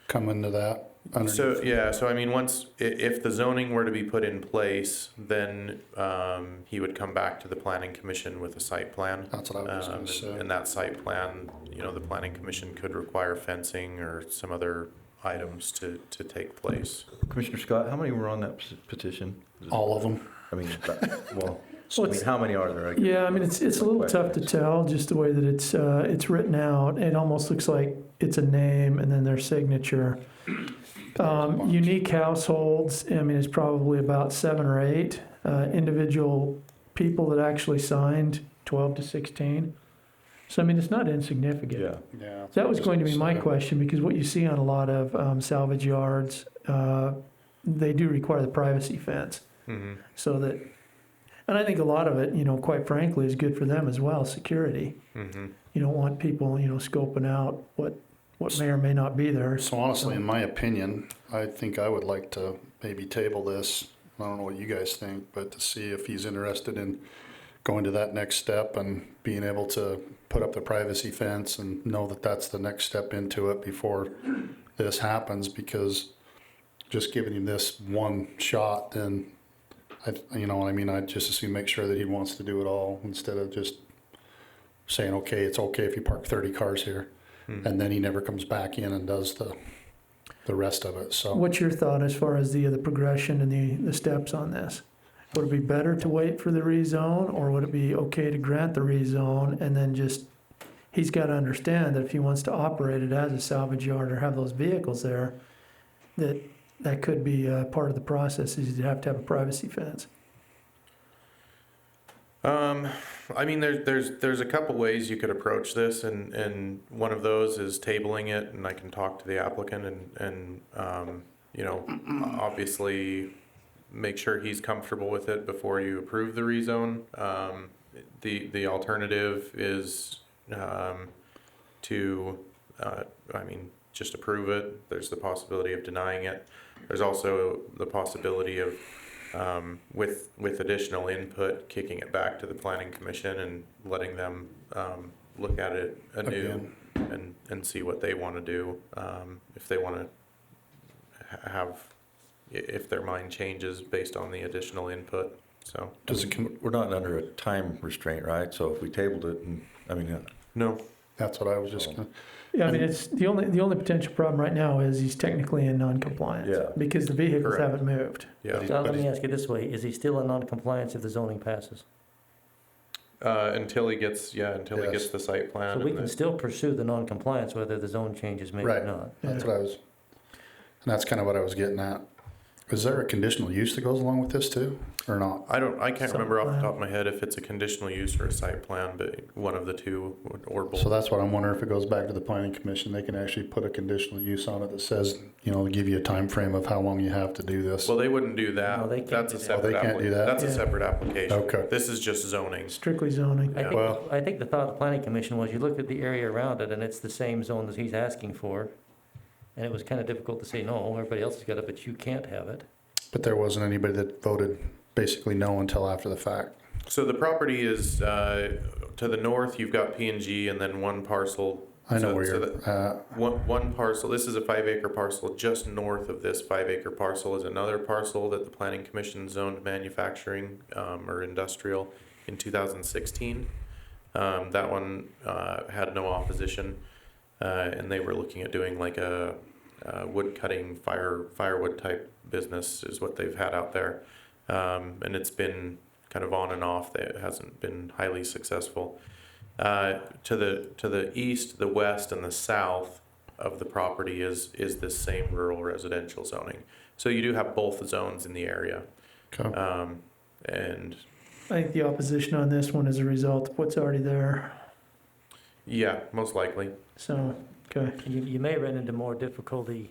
come into that? So, yeah, so I mean, if the zoning were to be put in place, then he would come back to the Planning Commission with a site plan. That's what I was going to say. And that site plan, the Planning Commission could require fencing or some other items to take place. Commissioner Scott, how many were on that petition? All of them. I mean, how many are there? Yeah, I mean, it's a little tough to tell just the way that it's written out. It almost looks like it's a name and then their signature. Unique households, I mean, it's probably about 7 or 8 individual people that actually signed, 12 to 16. So, I mean, it's not insignificant. Yeah. That was going to be my question, because what you see on a lot of salvage yards, they do require the privacy fence. Mm-hmm. So that, and I think a lot of it, quite frankly, is good for them as well, security. Mm-hmm. You don't want people, scoping out what may or may not be there. So honestly, in my opinion, I think I would like to maybe table this. I don't know what you guys think, but to see if he's interested in going to that next step and being able to put up the privacy fence and know that that's the next step into it before this happens, because just giving him this one shot, then I'd just assume make sure that he wants to do it all instead of just saying, okay, it's okay if you park 30 cars here. Mm-hmm. And then he never comes back in and does the rest of it. So, what's your thought as far as the progression and the steps on this? Would it be better to wait for the rezone, or would it be okay to grant the rezone and then he's got to understand that if he wants to operate it as a salvage yard or have those vehicles there, that could be part of the process, is you'd have to have a privacy fence. I mean, there's a couple ways you could approach this, and one of those is tabling it, and I can talk to the applicant and obviously make sure he's comfortable with it before you approve the rezone. The alternative is to just approve it. There's the possibility of denying it. There's also the possibility of with additional input, kicking it back to the Planning Commission and letting them look at it anew and see what they want to do. If they want to if their mind changes based on the additional input. So we're not under a time restraint, right? So if we tabled it, no. That's what I was just gonna, Yeah, I mean, it's the only potential problem right now is he's technically in non-compliance. Yeah. Because the vehicles Correct. haven't moved. Yeah. So let me ask you this way, is he still in non-compliance if the zoning passes? Until he gets Yes. the site plan. So we and can the- still pursue the non-compliance whether the zone change is made or Right. not. that's what I was, and that's kind of what I was getting at. Is there a conditional use that goes along with this too, or not? I can't Site remember off the plan. top of my head if it's a conditional use or a site plan, but one of the two or both. So that's what I'm wondering, if it goes back to the planning commission, they can actually put a conditional use on it that says, give you a time frame of how long you have to do this. Well, they wouldn't do that. No, they can't That's do a that. separate Oh, they can't do that? That's a Yeah. separate application. Okay. This is just zoning. Strictly zoning. I think, Well- I think the thought of the planning commission was you look at the area around it and it's the same zone that he's asking for. And it was kind of difficult to say, no, everybody else has got it, but you can't have it. But there wasn't anybody that voted basically no until after the fact. So the property is to the north. You've got P&G, and then one parcel. I know where so you're that- at. One parcel. This is a 5-acre parcel. Just north of this 5-acre parcel is another parcel that the Planning Commission zoned manufacturing or industrial in 2016. That one had no opposition, and they were looking at doing like a wood cutting, firewood type business is what they've had out there, and it's been kind of on and off. It hasn't been highly successful. To the east, the west, and the south of the property is this same rural residential zoning. So you do have both zones in the area, Okay. and I think the opposition on this one is a result of what's already there. yeah, most likely. So, okay. You may run into more difficulty,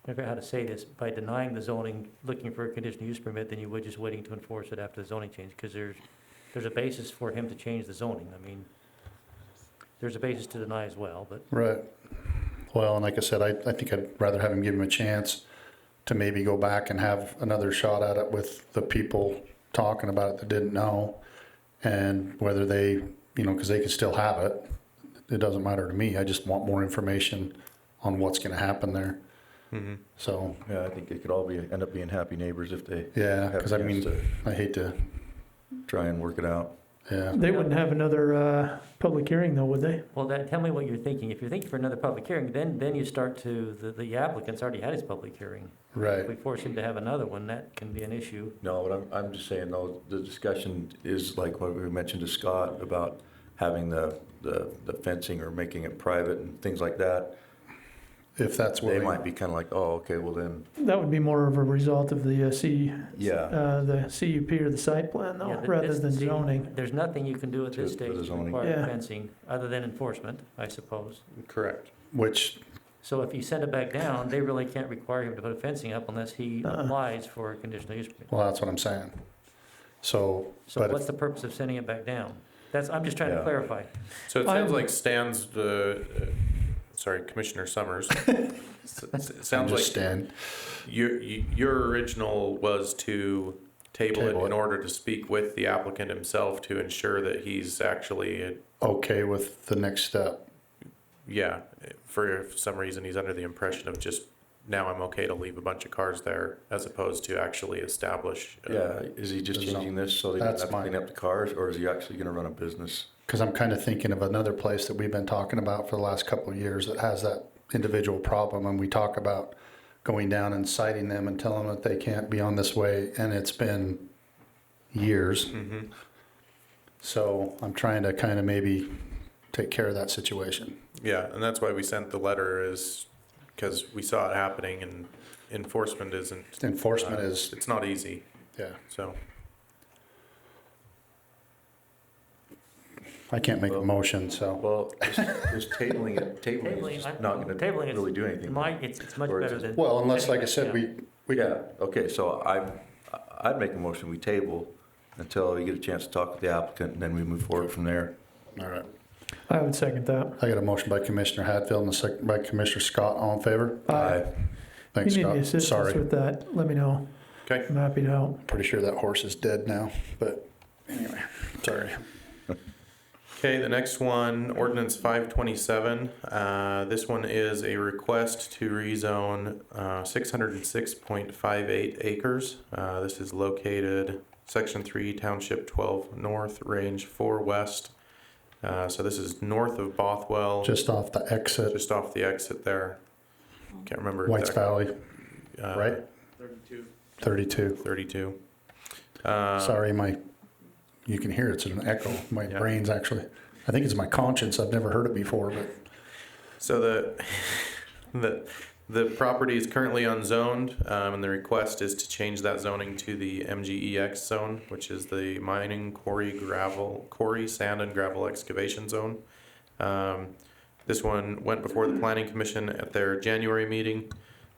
I forget how to say this, by denying the zoning, looking for a conditional use permit than you would just waiting to enforce it after the zoning change, because there's a basis for him to change the zoning. I mean, there's a basis to deny as well, but Right. Well, and like I said, I think I'd rather have him give him a chance to maybe go back and have another shot at it with the people talking about it that didn't know, and whether they, because they could still have it. It doesn't matter to me. I just want more information on what's going to happen there. Mm-hmm. So, Yeah, I think they could all end up being happy neighbors if they yeah, have a because I chance mean, to I hate to, try and work it out. yeah. They wouldn't have another public hearing though, would they? well, tell me what you're thinking. If you're thinking for another public hearing, then you start to, the applicant's already had his public hearing. Right. If we force him to have another one, that can be an issue. No, but I'm just saying, though, the discussion is like what we mentioned to Scott about having the fencing or making it private and things like that. If that's what They might be kind of like, oh, okay, well then, That would be more of a result of the yeah. the CUP or the site plan though, Yeah, rather this- than see, zoning. There's nothing you can do at this For the stage to zoning. require Yeah. fencing, other than enforcement, I suppose. Correct. which, So if you send it back down, they really can't require him to put a fencing up unless he Uh-uh. applies for a conditional use permit. well, that's what I'm saying. So, So but what's the purpose of sending it back down? I'm just trying to Yeah. clarify. So it I'm- sounds like Stan's, Commissioner Summers. I'm Sounds like just Stan. your original was to table it Table in it. order to speak with the applicant himself to ensure that he's actually, Okay with the next step. yeah, for some reason, he's under the impression of just, now I'm okay to leave a bunch of cars there, as opposed to actually establish. Yeah, is he just There's changing this so they don't That's have to mine. clean up the cars, or is he actually gonna run a business? Because I'm kind of thinking of another place that we've been talking about for the last couple of years that has that individual problem, and we talk about going down and citing them and telling them that they can't be on this way, and it's been years. Mhm. So I'm trying to kind of maybe take care of that situation. Yeah, and that's why we sent the letter, is because we saw it happening, and enforcement isn't. Enforcement is, It's not easy, yeah, so. I can't make a motion, so. Well, just tabling it is just not gonna Tabling really do anything. It's much Or better it's- than. Well, unless, like I sending said, it down. we Yeah, okay, so I'd make a motion, we table until we get a chance to talk with the applicant, and then we move forward from there. all right. I would second that. I got a motion by Commissioner Hadfield and a second by Commissioner Scott. All in favor? Aye. Thanks, If you need any Scott. assistance Sorry. with that, let me know. Okay. I'm happy to help. Pretty sure that horse is dead now, but anyway, sorry. Okay, the next one, Ordinance 527. This one is a request to rezone 606.58 acres. This is located Section 3, Township 12 North, Range 4 West, So this is north of Bothwell. Just off the exit, Just off the exit there. Can't remember. White's exactly. Valley, right? 32. 32. Sorry, you can hear it's an echo. My brain's actually, I think it's my conscience. I've never heard it before, but. So the property is currently unzoned, and the request is to change that zoning to the MGEX zone, which is the mining, quarry, sand, and gravel excavation zone. This one went before the Planning Commission at their January meeting,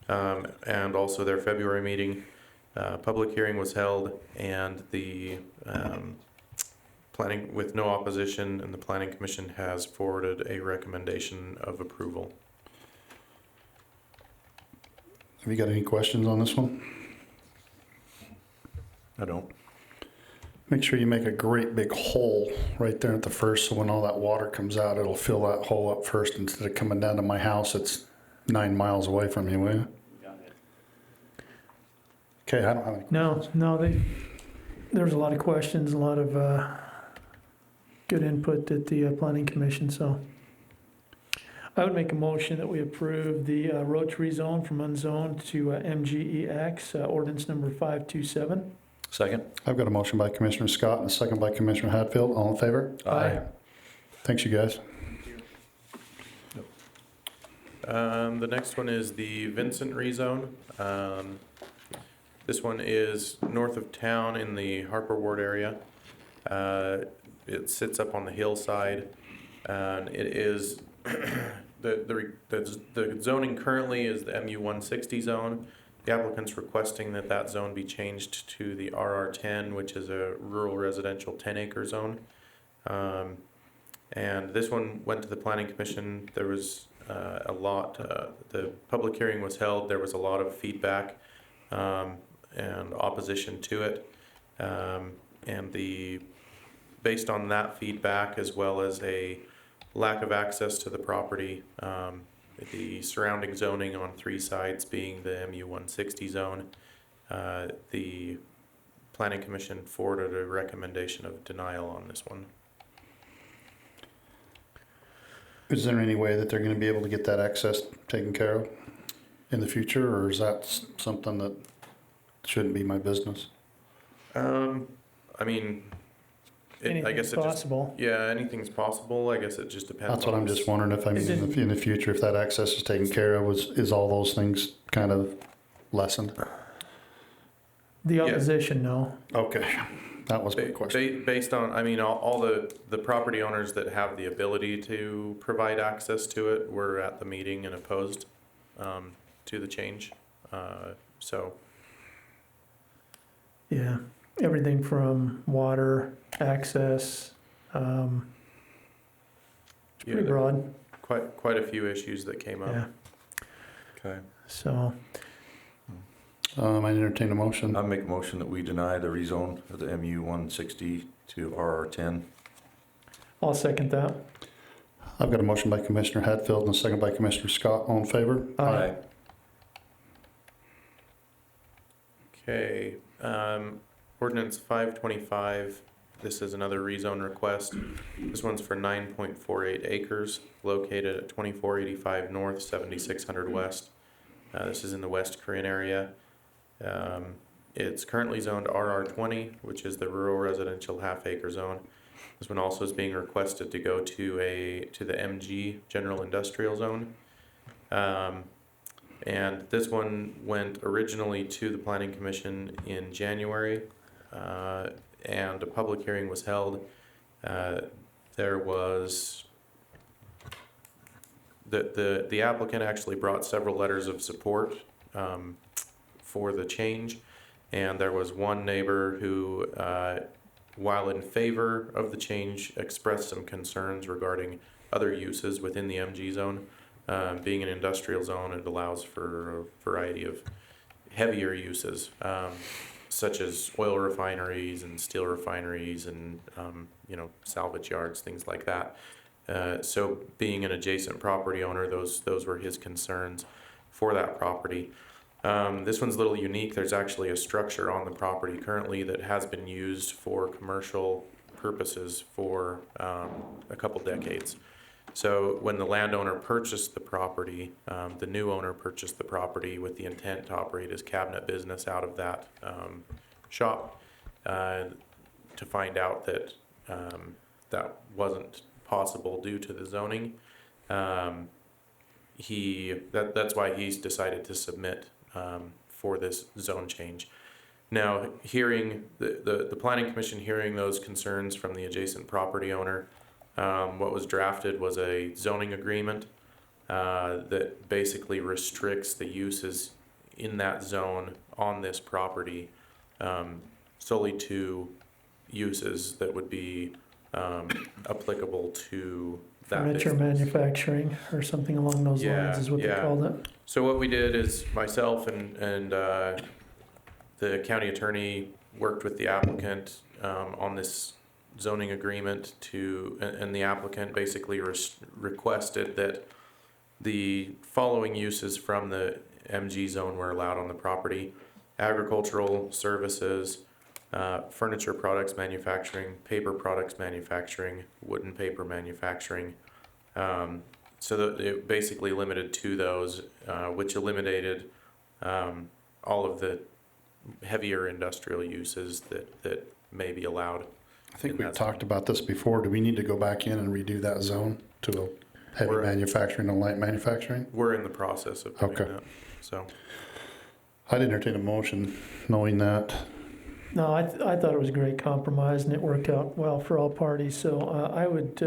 and also their February meeting. Public hearing was held, and the planning, with no opposition, and the Planning Commission has forwarded a recommendation of approval. Have you got any questions on this one? I don't. Make sure you make a great big hole right there at the first, so when all that water comes out, it'll fill that hole up first instead of coming down to my house. It's 9 miles away from you, will you? Okay, I don't have any. No, there was a lot of questions, a lot of good input at the Planning Commission, so. I would make a motion that we approve the road tree zone from unzoned to MGEX, ordinance number 527. Second. I've got a motion by Commissioner Scott and a second by Commissioner Hatfield. All in favor? Aye. Thanks, you guys. The next one is the Vincent rezone. This one is north of town in the Harper Ward area. It sits up on the hillside, and it is the zoning currently is the MU 160 zone. The applicant's requesting that zone be changed to the RR10, which is a rural residential 10-acre zone. And this one went to the Planning Commission. There was a lot, the public hearing was held. There was a lot of feedback and opposition to it. And based on that feedback, as well as a lack of access to the property, the surrounding zoning on 3 sides being the MU 160 zone, the Planning Commission forwarded a recommendation of denial on this one. Is there any way that they're going to be able to get that access taken care of in the future, or is that something that shouldn't be my business? I mean, I guess Anything's possible. Anything's possible. I guess it just depends. That's what I'm just wondering if, I mean, in the future, if that access is taken care of, is all those things kind of lessened? The opposition, no. Okay, that was my question. Based on, I mean, all the property owners that have the ability to provide access to it were at the meeting and opposed to the change. So. Yeah, everything from water, access, pretty broad. Quite a few issues that came up. Yeah. Okay. So. I entertain a motion. I make a motion that we deny the rezone of the MU 160 to RR10. I'll second that. I've got a motion by Commissioner Hatfield and a second by Commissioner Scott. All in favor? Aye. Okay, Ordinance 525, this is another rezone request. This one's for 9.48 acres located at 2485 North, 7600 West. This is in the West Korean area. It's currently zoned RR20, which is the rural residential half-acre zone. This one also is being requested to go to the MG, General Industrial Zone. And this one went originally to the Planning Commission in January, and a public hearing was held. There was the applicant actually brought several letters of support for the change, and there was one neighbor who, while in favor of the change, expressed some concerns regarding other uses within the MG zone. Being an industrial zone, it allows for a variety of heavier uses, such as oil refineries and steel refineries and salvage yards, things like that. So being an adjacent property owner, those were his concerns for that property. This one's a little unique. There's actually a structure on the property currently that has been used for commercial purposes for a couple decades. So when the landowner purchased the property, the new owner purchased the property with the intent to operate his cabinet business out of that shop, to find out that that wasn't possible due to the zoning. That's why he's decided to submit for this zone change. Now, hearing the Planning Commission hearing those concerns from the adjacent property owner, what was drafted was a zoning agreement that basically restricts the uses in that zone on this property solely to uses that would be applicable to that Furniture business. manufacturing or something along those lines is what they called it. So what we did is myself and the county attorney worked with the applicant on this zoning agreement and the applicant basically requested that the following uses from the MG zone were allowed on the property: agricultural services, furniture products manufacturing, paper products manufacturing, wood and paper manufacturing. So that it basically limited to those, which eliminated all of the heavier industrial uses that may be allowed. I think we've talked about this before. Do we need to go back in and redo that zone to a heavy manufacturing and light manufacturing? We're in the process of doing that. So I'd entertain a motion knowing that. No, I thought it was a great compromise and it worked out well for all parties. So I would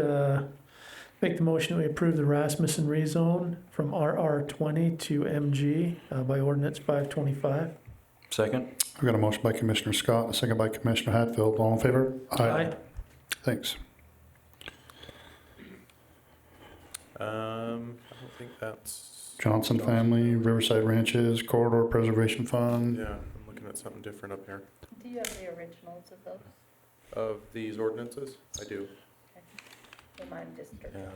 make the motion that we approve the Rasmussen rezone from RR20 to MG by Ordinance 525. Second. I've got a motion by Commissioner Scott, a second by Commissioner Hatfield. All in favor? Aye. Thanks. I don't think that's Johnson family, Riverside Ranches, Corridor Preservation Fund. Yeah, I'm looking at something different up here. Do you have the originals of those? Of these ordinances? I do. In my district? Yeah.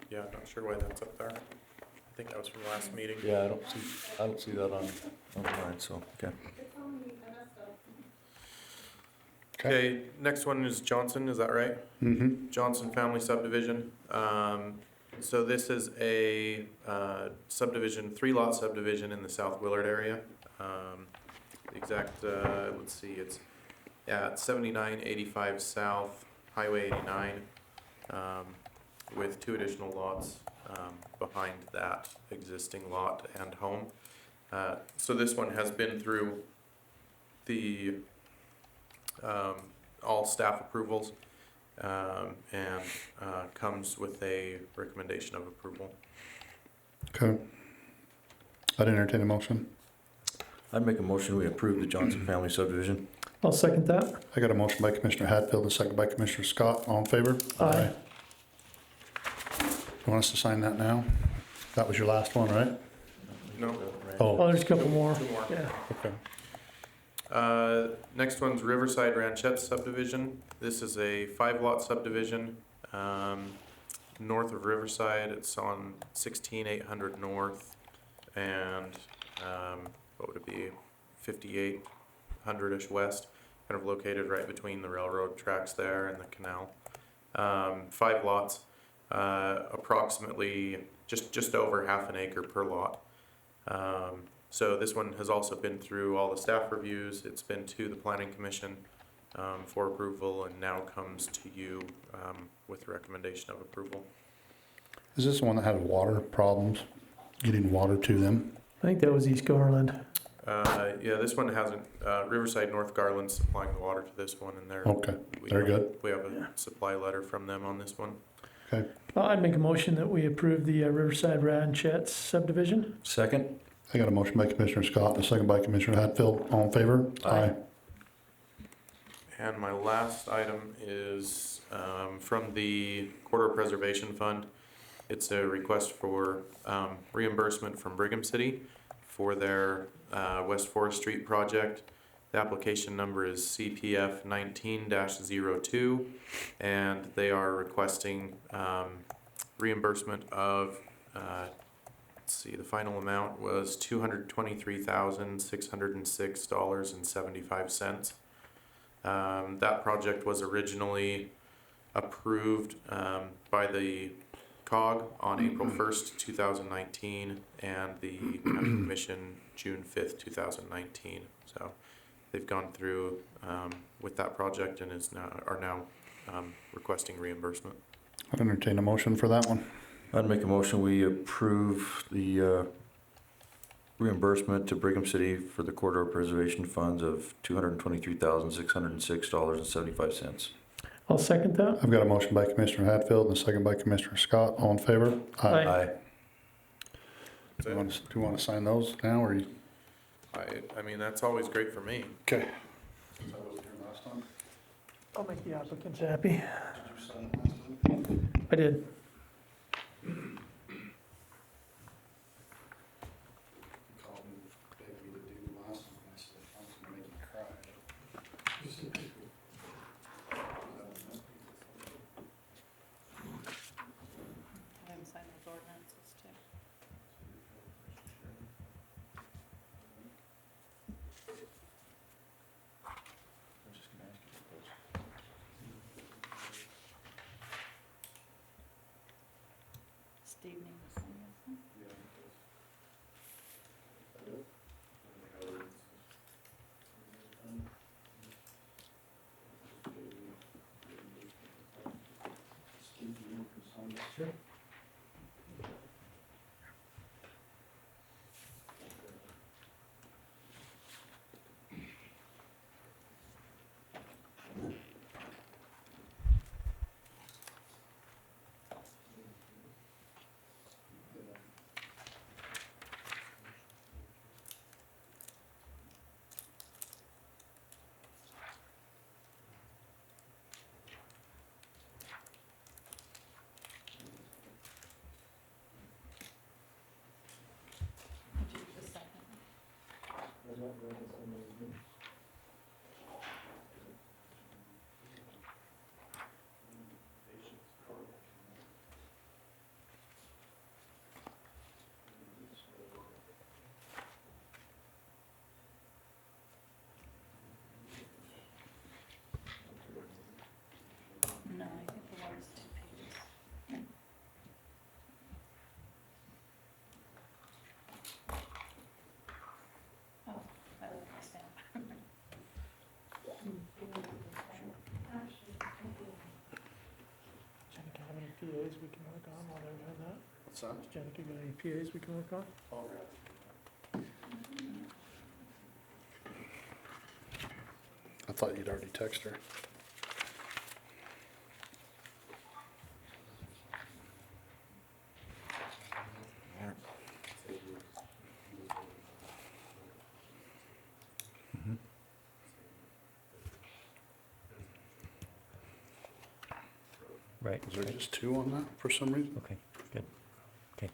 Yeah, not sure why that's up there. I think that was from last meeting. Yeah, I don't see that on mine, so, okay. Okay, next one is Johnson, is that right? Mm-hmm. Johnson Family Subdivision. So this is a subdivision, 3-lot subdivision in the South Willard area. The exact, let's see, it's at 7985 South Highway 89, with 2 additional lots behind that existing lot and home. So this one has been through the all staff approvals and comes with a recommendation of approval. Okay. I'd entertain a motion. I'd make a motion we approve the Johnson family subdivision. I'll second that. I got a motion by Commissioner Hatfield, a second by Commissioner Scott. All in favor? Aye. You want us to sign that now? That was your last one, right? No? Oh, there's a couple more. 2 more. Yeah. Okay. Next one's Riverside Ranchette subdivision. This is a 5-lot subdivision north of Riverside. It's on 16800 north and what would it be, 5800-ish west, kind of located right between the railroad tracks there and the canal. 5 lots, approximately just over half an acre per lot. So this one has also been through all the staff reviews. It's been to the Planning Commission for approval and now comes to you with recommendation of approval. Is this the one that had water problems, getting water to them? I think that was East Garland. Yeah, this one hasn't, Riverside North Garland's supplying the water to this one and they're... Okay, they're good. We have a supply letter from them on this one. Okay. I'd make a motion that we approve the Riverside Ranchette subdivision. Second. I got a motion by Commissioner Scott, a second by Commissioner Hatfield. All in favor? Aye. And my last item is from the Corridor Preservation Fund. It's a request for reimbursement from Brigham City for their West Forest Street project. The application number is CPF 19-02, and they are requesting reimbursement of let's see, the final amount was $223,606.75. That project was originally approved by the COG on April 1st, 2019, and the County Commission June 5th, 2019. So they've gone through with that project and are now requesting reimbursement. I'd entertain a motion for that one. I'd make a motion, we approve the reimbursement to Brigham City for the corridor preservation funds of $223,606.75. I'll second that. I've got a motion by Commissioner Hatfield and a second by Commissioner Scott. All in favor? Aye. Do you want to sign those now, or you? I mean, that's always great for me. Okay. I'll make the applicants happy. I did. I haven't signed those ordinances too. Steve needs to sign this one. No, I think the one's 2 pages. Oh, I love my stamp. Jenica, have any PAs we can work on while they're doing that? What's that? Jenica, got any PAs we can work on? I thought you'd already texted her. Right. Is there just two on that for some reason? Okay, good. Okay.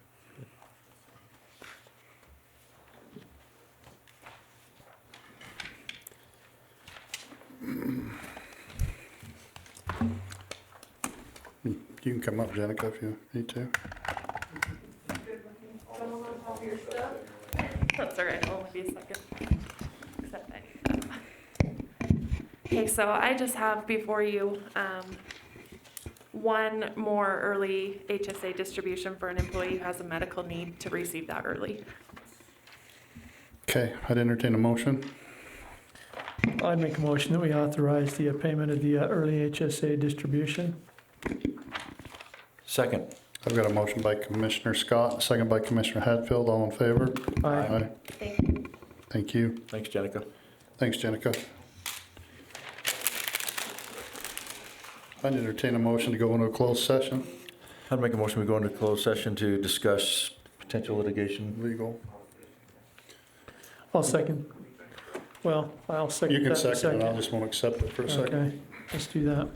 You can come up, Jenica, if you need to. That's all right, it'll only be a second. Except okay, so I just have before you one more early HSA distribution for an employee who has a medical need to receive that early. Okay, I'd entertain a motion. I'd make a motion that we authorize the payment of the early HSA distribution. Second. I've got a motion by Commissioner Scott, a second by Commissioner Hatfield. All in favor? Aye. Thank you. Thank you. Thanks, Jenica. Thanks, Jenica. I'd entertain a motion to go into a closed session. I'd make a motion, we go into closed session to discuss potential litigation. Legal. I'll second. Well, I'll second You can that in a second it, I just won't accept it for a second. Okay, let's do that.